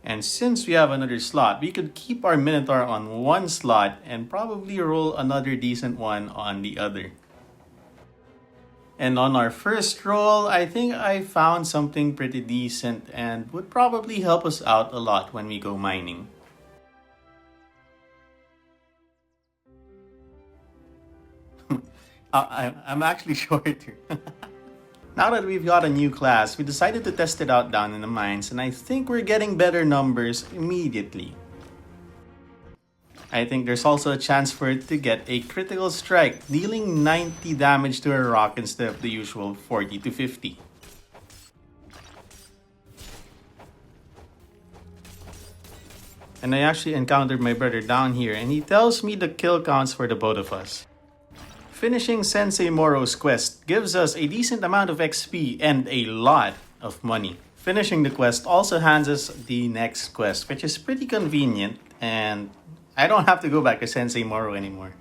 And since we have another slot, we could keep our Minotaur on one slot and probably roll another decent one on the other. And on our first roll, I think I found something pretty decent and would probably help us out a lot when we go mining. I'm actually shorter. Now that we've got a new class, we decided to test it out down in the mines, and I think we're getting better numbers immediately. I think there's also a chance for it to get a critical strike, dealing 90 damage to a rock instead of the usual 40 to 50. And I actually encountered my brother down here, and he tells me the kill counts for the both of us. Finishing Sensei Moro's quest gives us a decent amount of XP and a lot of money. Finishing the quest also hands us the next quest, which is pretty convenient, and I don't have to go back to Sensei Moro anymore.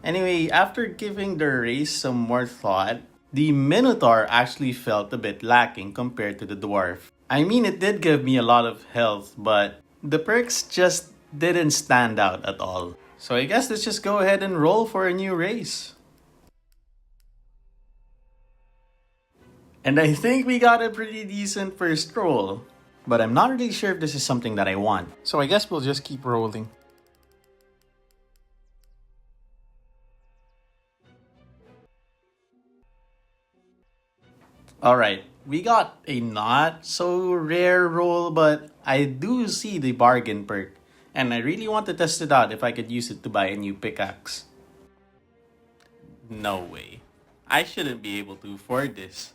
Anyway, after giving the race some more thought, the Minotaur actually felt a bit lacking compared to the Dwarf. I mean, it did give me a lot of health, but the perks just didn't stand out at all. So I guess let's just go ahead and roll for a new race. And I think we got a pretty decent first roll. But I'm not really sure if this is something that I want. So I guess we'll just keep rolling. Alright, we got a not so rare roll, but I do see the bargain perk. And I really want to test it out if I could use it to buy a new pickaxe. No way. I shouldn't be able to afford this.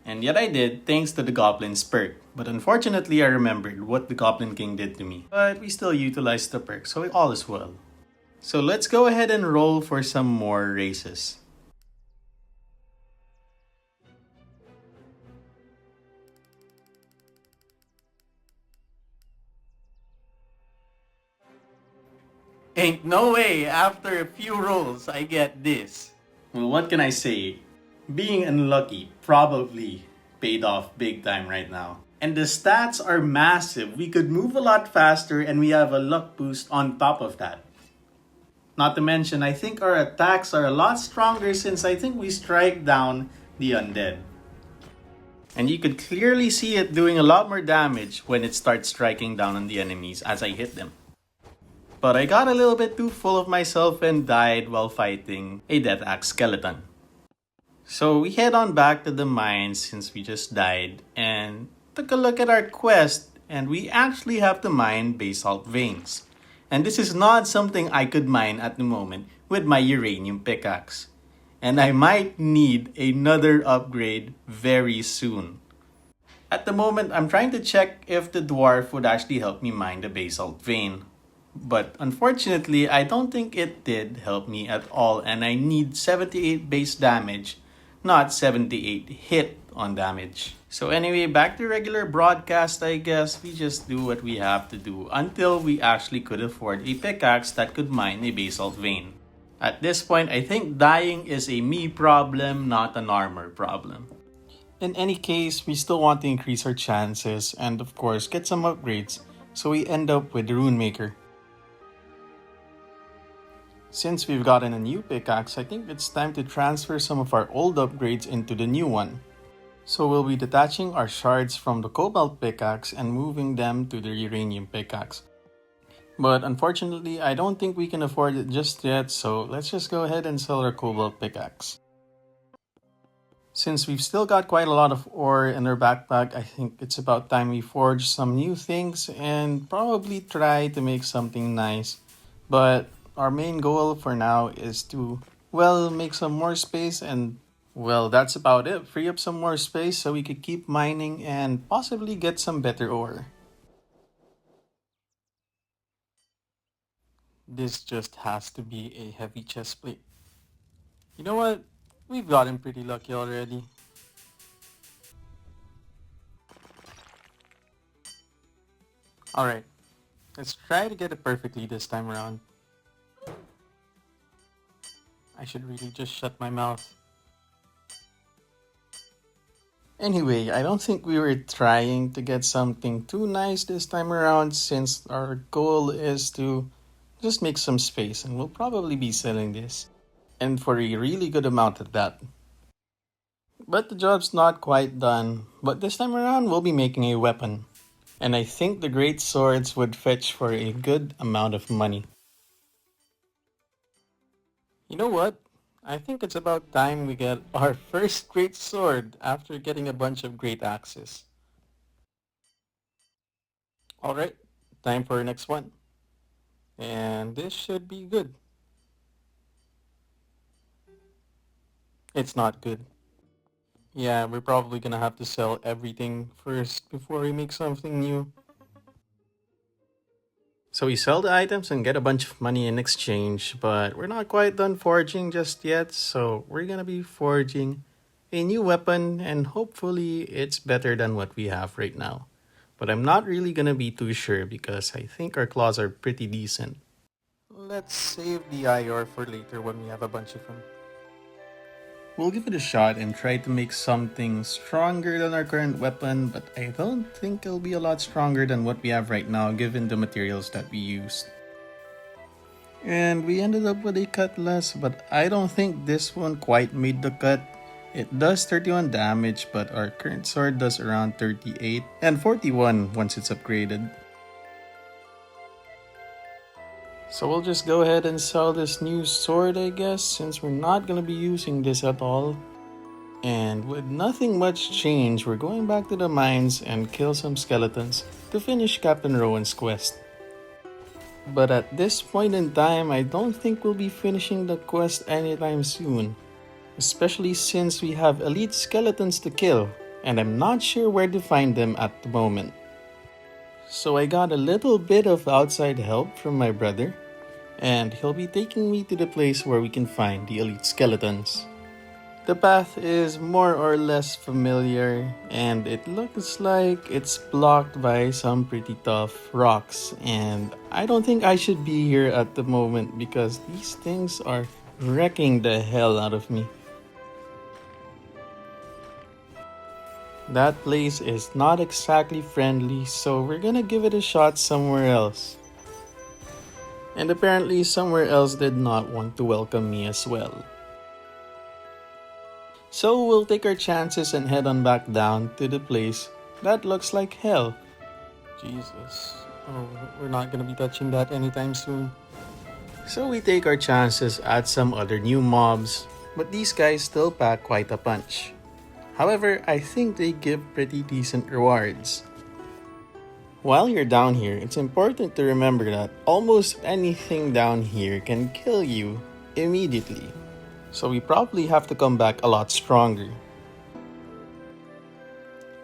And yet I did, thanks to the Goblin's perk. But unfortunately, I remembered what the Goblin King did to me. But we still utilized the perk, so all is well. So let's go ahead and roll for some more races. Ain't no way after a few rolls I get this. Well, what can I say? Being unlucky probably paid off big time right now. And the stats are massive. We could move a lot faster and we have a luck boost on top of that. Not to mention, I think our attacks are a lot stronger since I think we strike down the undead. And you could clearly see it doing a lot more damage when it starts striking down on the enemies as I hit them. But I got a little bit too full of myself and died while fighting a Death Axe skeleton. So we head on back to the mines since we just died and took a look at our quest, and we actually have to mine basalt veins. And this is not something I could mine at the moment with my uranium pickaxe. And I might need another upgrade very soon. At the moment, I'm trying to check if the dwarf would actually help me mine the basalt vein. But unfortunately, I don't think it did help me at all, and I need 78 base damage, not 78 hit on damage. So anyway, back to regular broadcast, I guess. We just do what we have to do until we actually could afford a pickaxe that could mine a basalt vein. At this point, I think dying is a me problem, not an armor problem. In any case, we still want to increase our chances and of course get some upgrades, so we end up with the Rune Maker. Since we've gotten a new pickaxe, I think it's time to transfer some of our old upgrades into the new one. So we'll be detaching our shards from the cobalt pickaxe and moving them to the uranium pickaxe. But unfortunately, I don't think we can afford it just yet, so let's just go ahead and sell our cobalt pickaxe. Since we've still got quite a lot of ore in our backpack, I think it's about time we forge some new things and probably try to make something nice. But our main goal for now is to, well, make some more space, and well, that's about it. Free up some more space so we could keep mining and possibly get some better ore. This just has to be a heavy chest plate. You know what? We've gotten pretty lucky already. Alright, let's try to get it perfectly this time around. I should really just shut my mouth. Anyway, I don't think we were trying to get something too nice this time around, since our goal is to just make some space, and we'll probably be selling this. And for a really good amount at that. But the job's not quite done. But this time around, we'll be making a weapon. And I think the great swords would fetch for a good amount of money. You know what? I think it's about time we get our first great sword after getting a bunch of great axes. Alright, time for our next one. And this should be good. It's not good. Yeah, we're probably gonna have to sell everything first before we make something new. So we sell the items and get a bunch of money in exchange, but we're not quite done forging just yet, so we're gonna be forging a new weapon, and hopefully it's better than what we have right now. But I'm not really gonna be too sure because I think our claws are pretty decent. Let's save the IR for later when we have a bunch of them. We'll give it a shot and try to make something stronger than our current weapon, but I don't think it'll be a lot stronger than what we have right now given the materials that we used. And we ended up with a cutlass, but I don't think this one quite made the cut. It does 31 damage, but our current sword does around 38 and 41 once it's upgraded. So we'll just go ahead and sell this new sword, I guess, since we're not going to be using this at all. And with nothing much change, we're going back to the mines and kill some skeletons to finish Captain Rowan's quest. But at this point in time, I don't think we'll be finishing the quest anytime soon, especially since we have elite skeletons to kill, and I'm not sure where to find them at the moment. So I got a little bit of outside help from my brother, and he'll be taking me to the place where we can find the elite skeletons. The path is more or less familiar, and it looks like it's blocked by some pretty tough rocks. And I don't think I should be here at the moment because these things are wrecking the hell out of me. That place is not exactly friendly, so we're gonna give it a shot somewhere else. And apparently, somewhere else did not want to welcome me as well. So we'll take our chances and head on back down to the place that looks like hell. Jesus. Oh, we're not gonna be touching that anytime soon. So we take our chances at some other new mobs, but these guys still pack quite a punch. However, I think they give pretty decent rewards. While you're down here, it's important to remember that almost anything down here can kill you immediately. So we probably have to come back a lot stronger.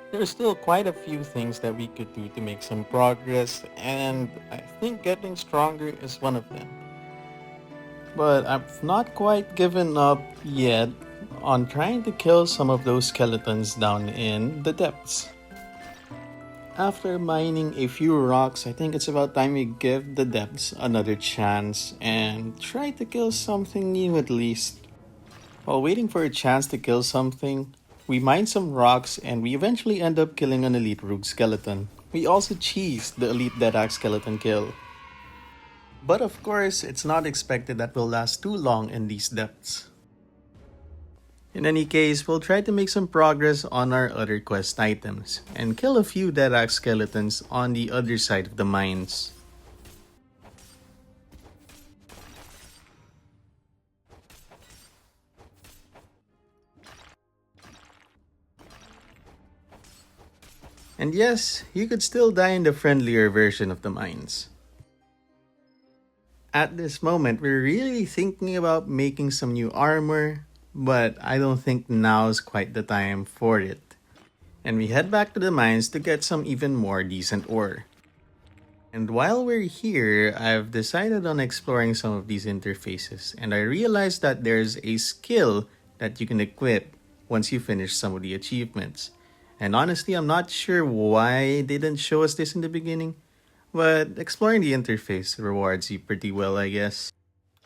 There's still quite a few things that we could do to make some progress, and I think getting stronger is one of them. But I've not quite given up yet on trying to kill some of those skeletons down in the depths. After mining a few rocks, I think it's about time we give the depths another chance and try to kill something new at least. While waiting for a chance to kill something, we mine some rocks and we eventually end up killing an elite rogue skeleton. We also cheesed the elite dead axe skeleton kill. But of course, it's not expected that we'll last too long in these depths. In any case, we'll try to make some progress on our other quest items and kill a few dead axe skeletons on the other side of the mines. And yes, you could still die in the friendlier version of the mines. At this moment, we're really thinking about making some new armor, but I don't think now's quite the time for it. And we head back to the mines to get some even more decent ore. And while we're here, I've decided on exploring some of these interfaces, and I realized that there's a skill that you can equip once you finish some of the achievements. And honestly, I'm not sure why they didn't show us this in the beginning, but exploring the interface rewards you pretty well, I guess.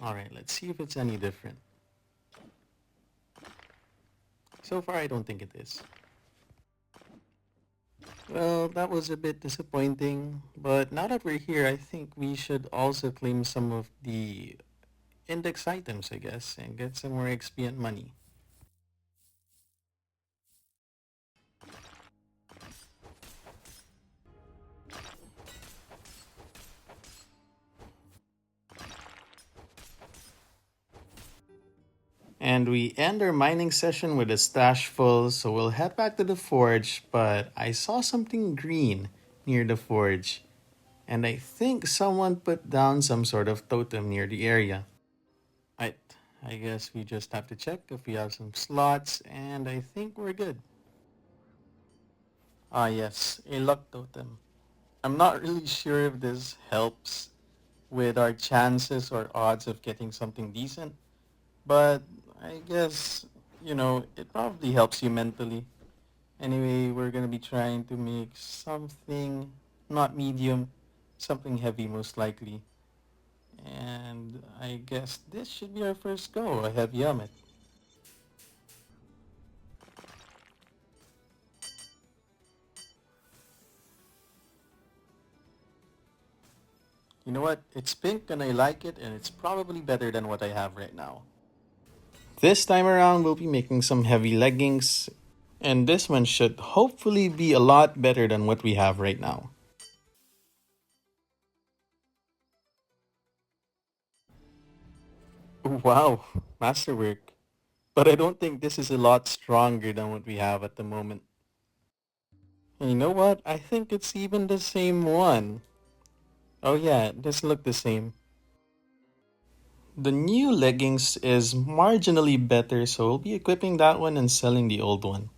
Alright, let's see if it's any different. So far, I don't think it is. Well, that was a bit disappointing, but now that we're here, I think we should also claim some of the index items, I guess, and get some more XP and money. And we end our mining session with a stash full, so we'll head back to the forge, but I saw something green near the forge, and I think someone put down some sort of totem near the area. I, I guess we just have to check if we have some slots, and I think we're good. Ah yes, a luck totem. I'm not really sure if this helps with our chances or odds of getting something decent, but I guess, it probably helps you mentally. Anyway, we're gonna be trying to make something not medium, something heavy most likely. And I guess this should be our first go, a heavy helmet. You know what? It's pink and I like it, and it's probably better than what I have right now. This time around, we'll be making some heavy leggings, and this one should hopefully be a lot better than what we have right now. Wow, masterwork. But I don't think this is a lot stronger than what we have at the moment. And you know what? I think it's even the same one. Oh yeah, it does look the same. The new leggings is marginally better, so we'll be equipping that one and selling the old one.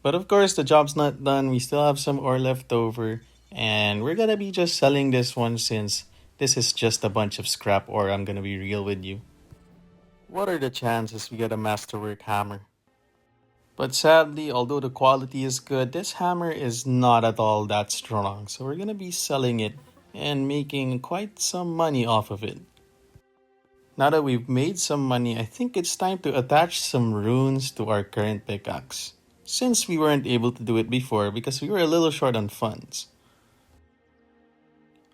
But of course, the job's not done. We still have some ore left over, and we're gonna be just selling this one since this is just a bunch of scrap ore. I'm gonna be real with you. What are the chances we get a masterwork hammer? But sadly, although the quality is good, this hammer is not at all that strong. So we're gonna be selling it and making quite some money off of it. Now that we've made some money, I think it's time to attach some runes to our current pickaxe. Since we weren't able to do it before because we were a little short on funds.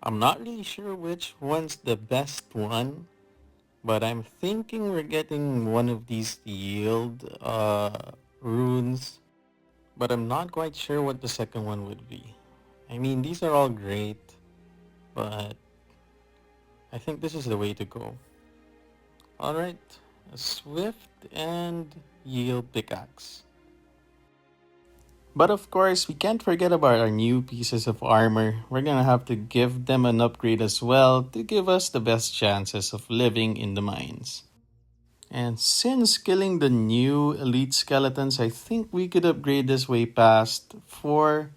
I'm not really sure which one's the best one, but I'm thinking we're getting one of these yield runes, but I'm not quite sure what the second one would be. I mean, these are all great, but I think this is the way to go. Alright, a swift and yield pickaxe. But of course, we can't forget about our new pieces of armor. We're gonna have to give them an upgrade as well to give us the best chances of living in the mines. And since killing the new elite skeletons, I think we could upgrade this way past 4,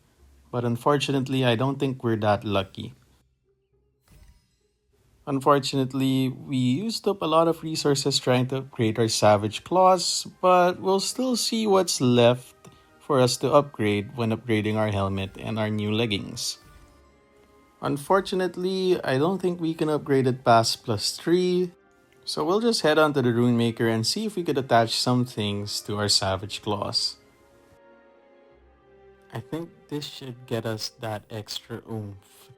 but unfortunately, I don't think we're that lucky. Unfortunately, we used up a lot of resources trying to upgrade our savage claws, but we'll still see what's left for us to upgrade when upgrading our helmet and our new leggings. Unfortunately, I don't think we can upgrade it past +3, so we'll just head on to the rune maker and see if we could attach some things to our savage claws. I think this should get us that extra oomph.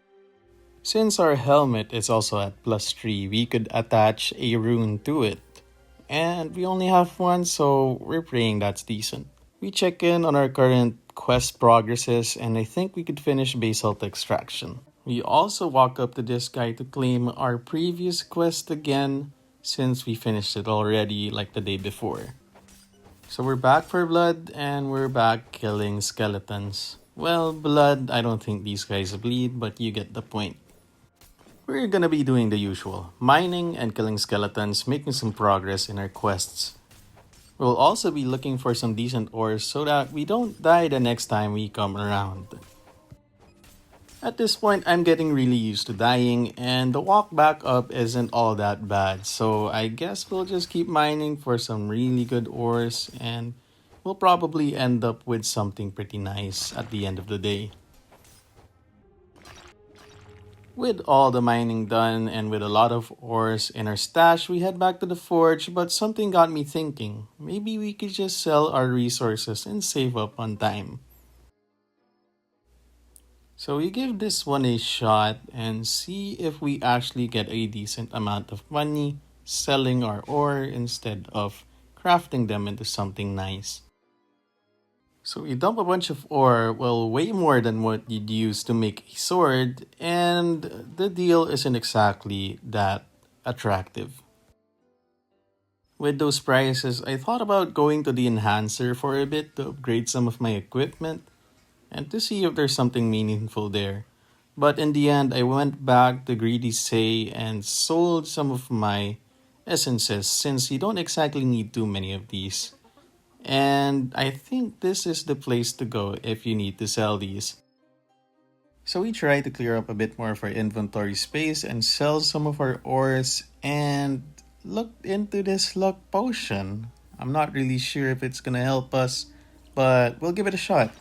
Since our helmet is also at +3, we could attach a rune to it. And we only have one, so we're praying that's decent. We check in on our current quest progresses, and I think we could finish basalt extraction. We also walk up to this guy to claim our previous quest again, since we finished it already like the day before. So we're back for blood, and we're back killing skeletons. Well, blood, I don't think these guys bleed, but you get the point. We're gonna be doing the usual, mining and killing skeletons, making some progress in our quests. We'll also be looking for some decent ores so that we don't die the next time we come around. At this point, I'm getting really used to dying, and the walk back up isn't all that bad, so I guess we'll just keep mining for some really good ores, and we'll probably end up with something pretty nice at the end of the day. With all the mining done and with a lot of ores in our stash, we head back to the forge, but something got me thinking. Maybe we could just sell our resources and save up on time. So we give this one a shot and see if we actually get a decent amount of money selling our ore instead of crafting them into something nice. So we dump a bunch of ore, well, way more than what you'd use to make a sword, and the deal isn't exactly that attractive. With those prices, I thought about going to the enhancer for a bit to upgrade some of my equipment and to see if there's something meaningful there. But in the end, I went back to Greedy Say and sold some of my essences since you don't exactly need too many of these. And I think this is the place to go if you need to sell these. So we try to clear up a bit more of our inventory space and sell some of our ores and looked into this luck potion. I'm not really sure if it's gonna help us, but we'll give it a shot.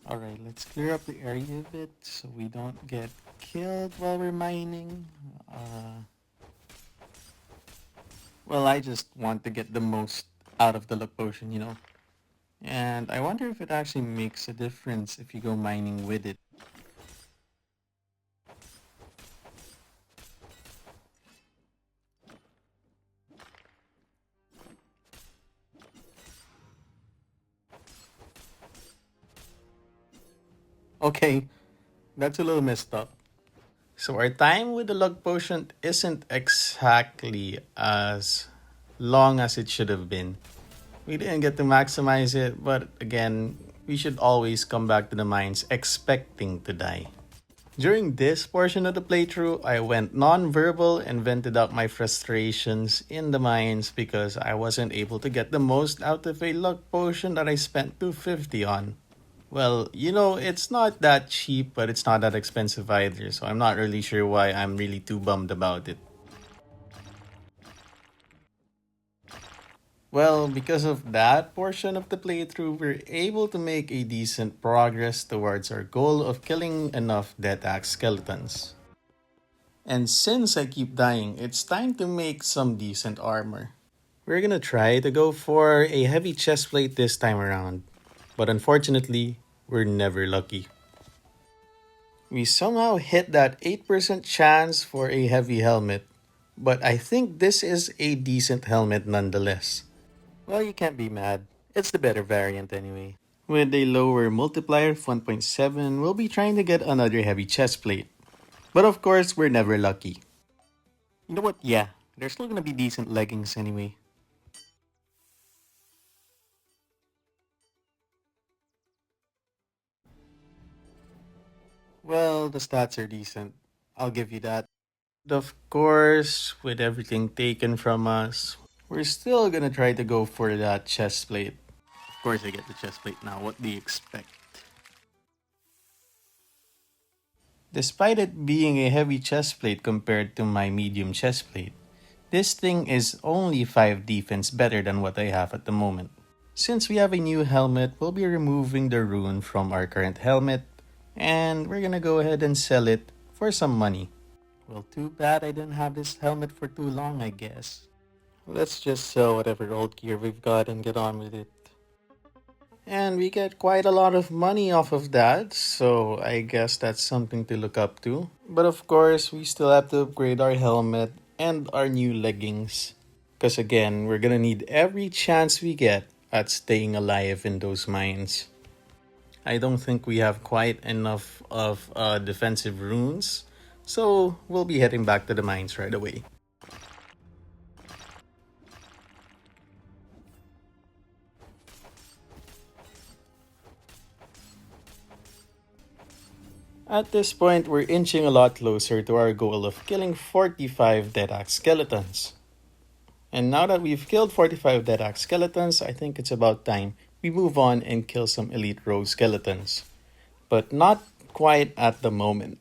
Alright, let's clear up the area a bit so we don't get killed while we're mining. Well, I just want to get the most out of the luck potion, you know. And I wonder if it actually makes a difference if you go mining with it. Okay, that's a little messed up. So our time with the luck potion isn't exactly as long as it should have been. We didn't get to maximize it, but again, we should always come back to the mines expecting to die. During this portion of the playthrough, I went non-verbal and vented out my frustrations in the mines because I wasn't able to get the most out of a luck potion that I spent 250 on. Well, it's not that cheap, but it's not that expensive either, so I'm not really sure why I'm really too bummed about it. Well, because of that portion of the playthrough, we're able to make a decent progress towards our goal of killing enough Death Axe skeletons. And since I keep dying, it's time to make some decent armor. We're gonna try to go for a heavy chestplate this time around, but unfortunately, we're never lucky. We somehow hit that 8% chance for a heavy helmet, but I think this is a decent helmet nonetheless. Well, you can't be mad. It's the better variant anyway. With a lower multiplier of 1.7, we'll be trying to get another heavy chestplate. But of course, we're never lucky. You know what? Yeah, they're still gonna be decent leggings anyway. Well, the stats are decent. I'll give you that. Of course, with everything taken from us, we're still gonna try to go for that chest plate. Of course, I get the chest plate now. What do you expect? Despite it being a heavy chest plate compared to my medium chest plate, this thing is only 5 defense better than what I have at the moment. Since we have a new helmet, we'll be removing the rune from our current helmet, and we're gonna go ahead and sell it for some money. Well, too bad I didn't have this helmet for too long, I guess. Let's just sell whatever old gear we've got and get on with it. And we get quite a lot of money off of that, so I guess that's something to look up to. But of course, we still have to upgrade our helmet and our new leggings. Because again, we're gonna need every chance we get at staying alive in those mines. I don't think we have quite enough of defensive runes, so we'll be heading back to the mines right away. At this point, we're inching a lot closer to our goal of killing 45 Death Axe skeletons. And now that we've killed 45 Death Axe skeletons, I think it's about time we move on and kill some Elite Rogue skeletons. But not quite at the moment.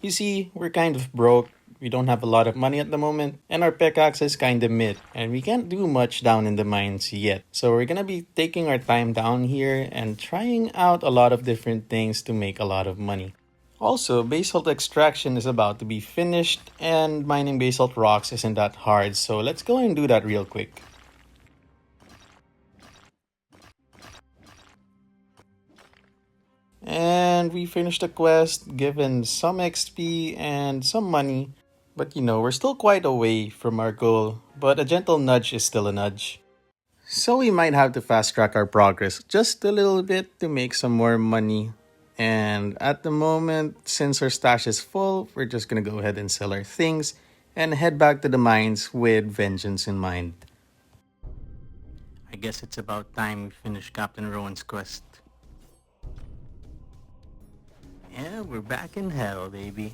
You see, we're kind of broke, we don't have a lot of money at the moment, and our pickaxe is kinda mid, and we can't do much down in the mines yet. So we're gonna be taking our time down here and trying out a lot of different things to make a lot of money. Also, basalt extraction is about to be finished, and mining basalt rocks isn't that hard, so let's go and do that real quick. And we finished the quest, given some XP and some money. But we're still quite away from our goal, but a gentle nudge is still a nudge. So we might have to fast track our progress just a little bit to make some more money. And at the moment, since our stash is full, we're just gonna go ahead and sell our things and head back to the mines with vengeance in mind. I guess it's about time we finish Captain Rowan's quest. Yeah, we're back in hell, baby.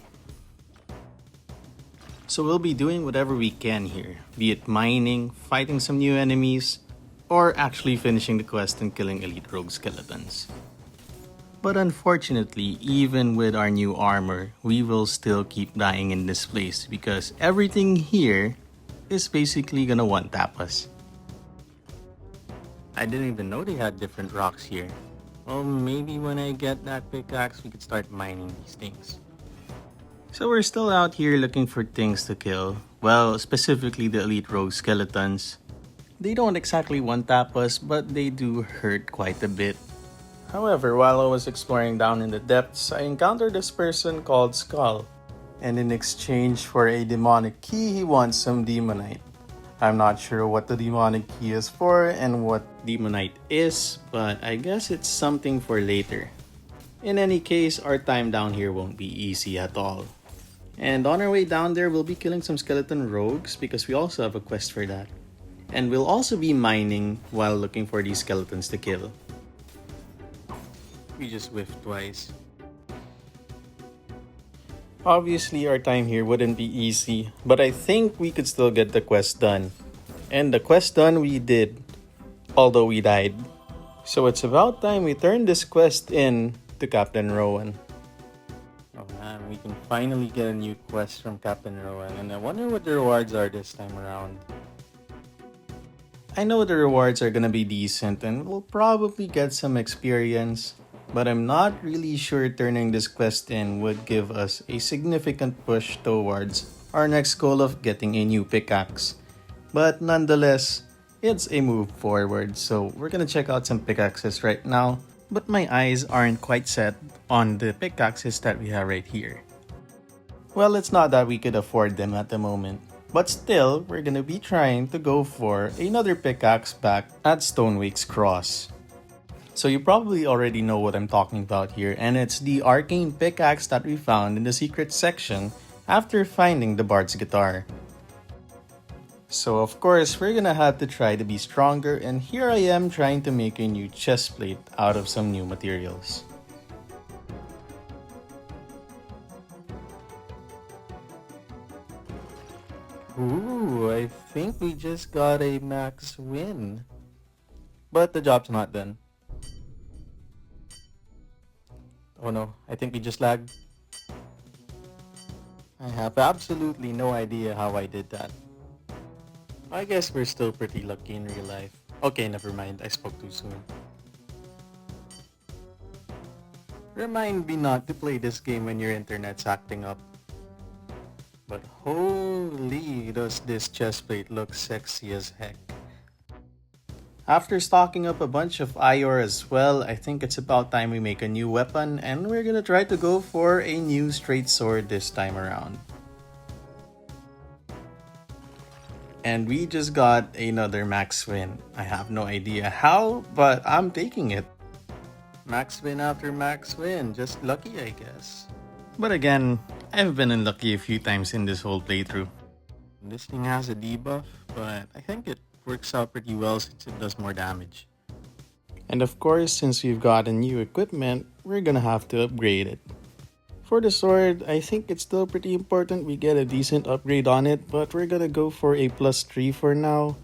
So we'll be doing whatever we can here, be it mining, fighting some new enemies, or actually finishing the quest and killing Elite Rogue skeletons. But unfortunately, even with our new armor, we will still keep dying in this place because everything here is basically gonna one-tap us. I didn't even know they had different rocks here. Well, maybe when I get that pickaxe, we could start mining these things. So we're still out here looking for things to kill. Well, specifically the Elite Rogue skeletons. They don't exactly one-tap us, but they do hurt quite a bit. However, while I was exploring down in the depths, I encountered this person called Skull. And in exchange for a demonic key, he wants some demonite. I'm not sure what the demonic key is for and what demonite is, but I guess it's something for later. In any case, our time down here won't be easy at all. And on our way down there, we'll be killing some skeleton rogues because we also have a quest for that. And we'll also be mining while looking for these skeletons to kill. We just whiffed twice. Obviously, our time here wouldn't be easy, but I think we could still get the quest done. And the quest done we did, although we died. So it's about time we turn this quest in to Captain Rowan. Oh man, we can finally get a new quest from Captain Rowan, and I wonder what the rewards are this time around. I know the rewards are gonna be decent and we'll probably get some experience, but I'm not really sure turning this quest in would give us a significant push towards our next goal of getting a new pickaxe. But nonetheless, it's a move forward, so we're gonna check out some pickaxes right now, but my eyes aren't quite set on the pickaxes that we have right here. Well, it's not that we could afford them at the moment, but still, we're gonna be trying to go for another pickaxe back at Stonewake's Cross. So you probably already know what I'm talking about here, and it's the arcane pickaxe that we found in the secret section after finding the Bard's guitar. So of course, we're gonna have to try to be stronger, and here I am trying to make a new chest plate out of some new materials. Ooh, I think we just got a max win. But the job's not done. Oh no, I think we just lagged. I have absolutely no idea how I did that. I guess we're still pretty lucky in real life. Okay, never mind, I spoke too soon. Remind me not to play this game when your internet's acting up. But holy, does this chest plate look sexy as heck. After stocking up a bunch of iron as well, I think it's about time we make a new weapon, and we're gonna try to go for a new straight sword this time around. And we just got another max win. I have no idea how, but I'm taking it. Max win after max win, just lucky I guess. But again, I've been unlucky a few times in this whole playthrough. This thing has a debuff, but I think it works out pretty well since it does more damage. And of course, since we've gotten new equipment, we're gonna have to upgrade it. For the sword, I think it's still pretty important we get a decent upgrade on it, but we're gonna go for a +3 for now.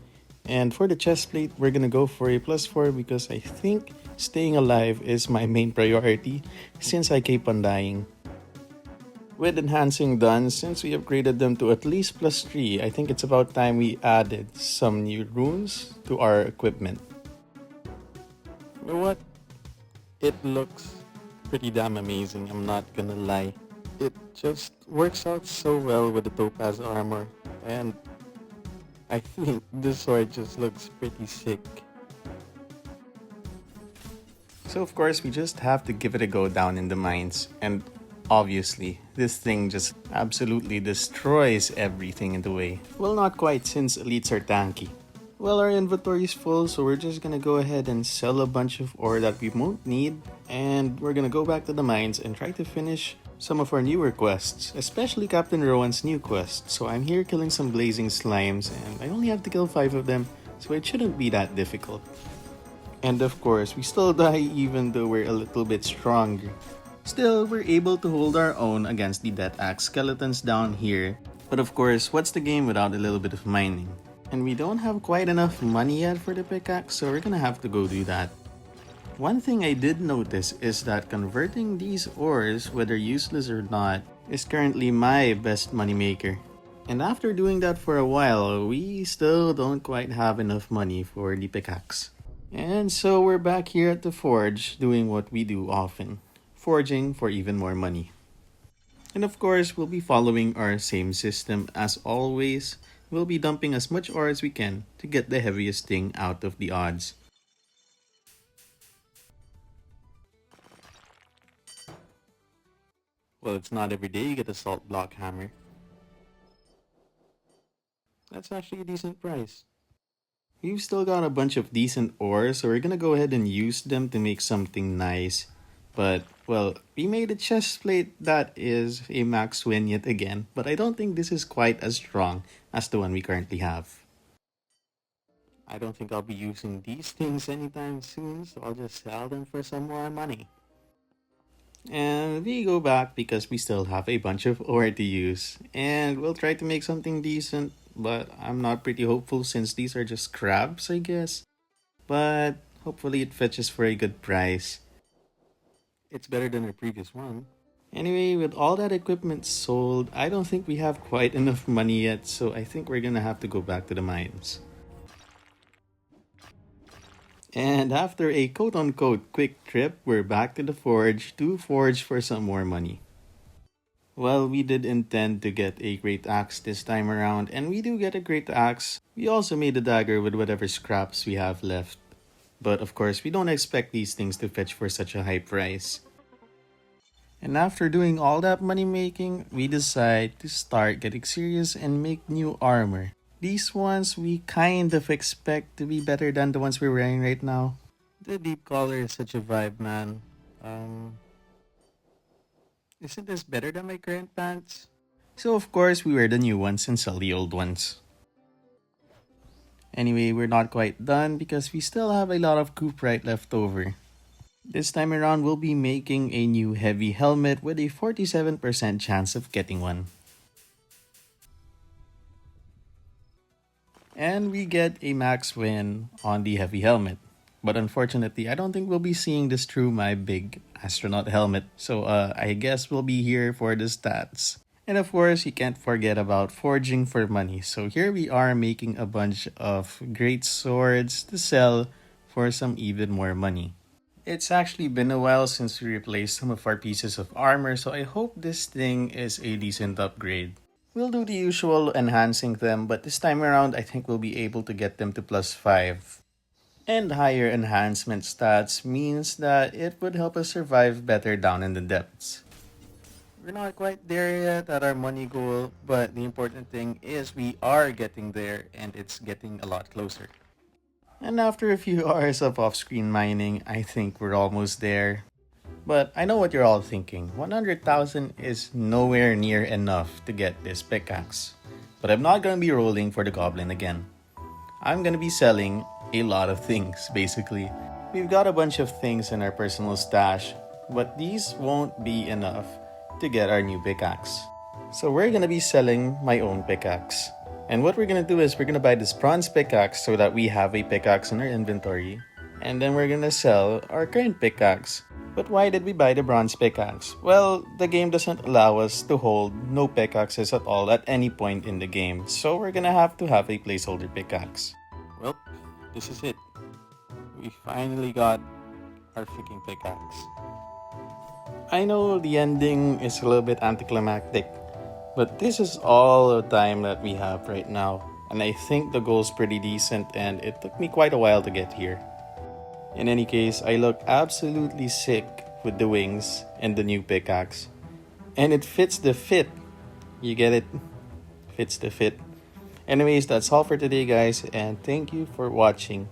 And for the chest plate, we're gonna go for a +4 because I think staying alive is my main priority since I keep on dying. With enhancing done, since we upgraded them to at least +3, I think it's about time we added some new runes to our equipment. You know what? It looks pretty damn amazing, I'm not gonna lie. It just works out so well with the topaz armor, and I think this sword just looks pretty sick. So of course, we just have to give it a go down in the mines, and obviously, this thing just absolutely destroys everything in the way. Well, not quite, since elites are tanky. Well, our inventory is full, so we're just gonna go ahead and sell a bunch of ore that we won't need, and we're gonna go back to the mines and try to finish some of our newer quests, especially Captain Rowan's new quest. So I'm here killing some blazing slimes, and I only have to kill 5 of them, so it shouldn't be that difficult. And of course, we still die even though we're a little bit stronger. Still, we're able to hold our own against the Death Axe skeletons down here. But of course, what's the game without a little bit of mining? And we don't have quite enough money yet for the pickaxe, so we're gonna have to go do that. One thing I did notice is that converting these ores, whether useless or not, is currently my best moneymaker. And after doing that for a while, we still don't quite have enough money for the pickaxe. And so we're back here at the forge doing what we do often. Forging for even more money. And of course, we'll be following our same system as always. We'll be dumping as much ore as we can to get the heaviest thing out of the odds. Well, it's not every day you get a salt block hammer. That's actually a decent price. We've still got a bunch of decent ore, so we're gonna go ahead and use them to make something nice. But Well, we made a chest plate that is a max win yet again, but I don't think this is quite as strong as the one we currently have. I don't think I'll be using these things anytime soon, so I'll just sell them for some more money. And we go back because we still have a bunch of ore to use. And we'll try to make something decent, but I'm not pretty hopeful since these are just crabs, I guess. But hopefully it fetches for a good price. It's better than our previous one. Anyway, with all that equipment sold, I don't think we have quite enough money yet, so I think we're gonna have to go back to the mines. And after a quote-unquote quick trip, we're back to the forge to forge for some more money. Well, we did intend to get a great axe this time around, and we do get a great axe. We also made a dagger with whatever scraps we have left. But of course, we don't expect these things to fetch for such a high price. And after doing all that money making, we decide to start getting serious and make new armor. These ones we kind of expect to be better than the ones we're wearing right now. The deep collar is such a vibe, man. Isn't this better than my current pants? So of course we wear the new ones and sell the old ones. Anyway, we're not quite done because we still have a lot of cooperite left over. This time around, we'll be making a new heavy helmet with a 47% chance of getting one. And we get a max win on the heavy helmet. But unfortunately, I don't think we'll be seeing this through my big astronaut helmet. So I guess we'll be here for the stats. And of course, you can't forget about forging for money. So here we are making a bunch of great swords to sell for some even more money. It's actually been a while since we replaced some of our pieces of armor, so I hope this thing is a decent upgrade. We'll do the usual enhancing them, but this time around I think we'll be able to get them to +5. And higher enhancement stats means that it would help us survive better down in the depths. We're not quite there yet at our money goal, but the important thing is we are getting there and it's getting a lot closer. And after a few hours of off-screen mining, I think we're almost there. But I know what you're all thinking. 100,000 is nowhere near enough to get this pickaxe. But I'm not gonna be rolling for the goblin again. I'm gonna be selling a lot of things, basically. We've got a bunch of things in our personal stash, but these won't be enough to get our new pickaxe. So we're gonna be selling my own pickaxe. And what we're gonna do is we're gonna buy this bronze pickaxe so that we have a pickaxe in our inventory. And then we're gonna sell our current pickaxe. But why did we buy the bronze pickaxe? Well, the game doesn't allow us to hold no pickaxes at all at any point in the game. So we're gonna have to have a placeholder pickaxe. Well, this is it. We finally got our freaking pickaxe. I know the ending is a little bit anticlimactic, but this is all the time that we have right now. And I think the goal's pretty decent and it took me quite a while to get here. In any case, I look absolutely sick with the wings and the new pickaxe. And it fits the fit. You get it? Fits the fit. Anyways, that's all for today, guys, and thank you for watching.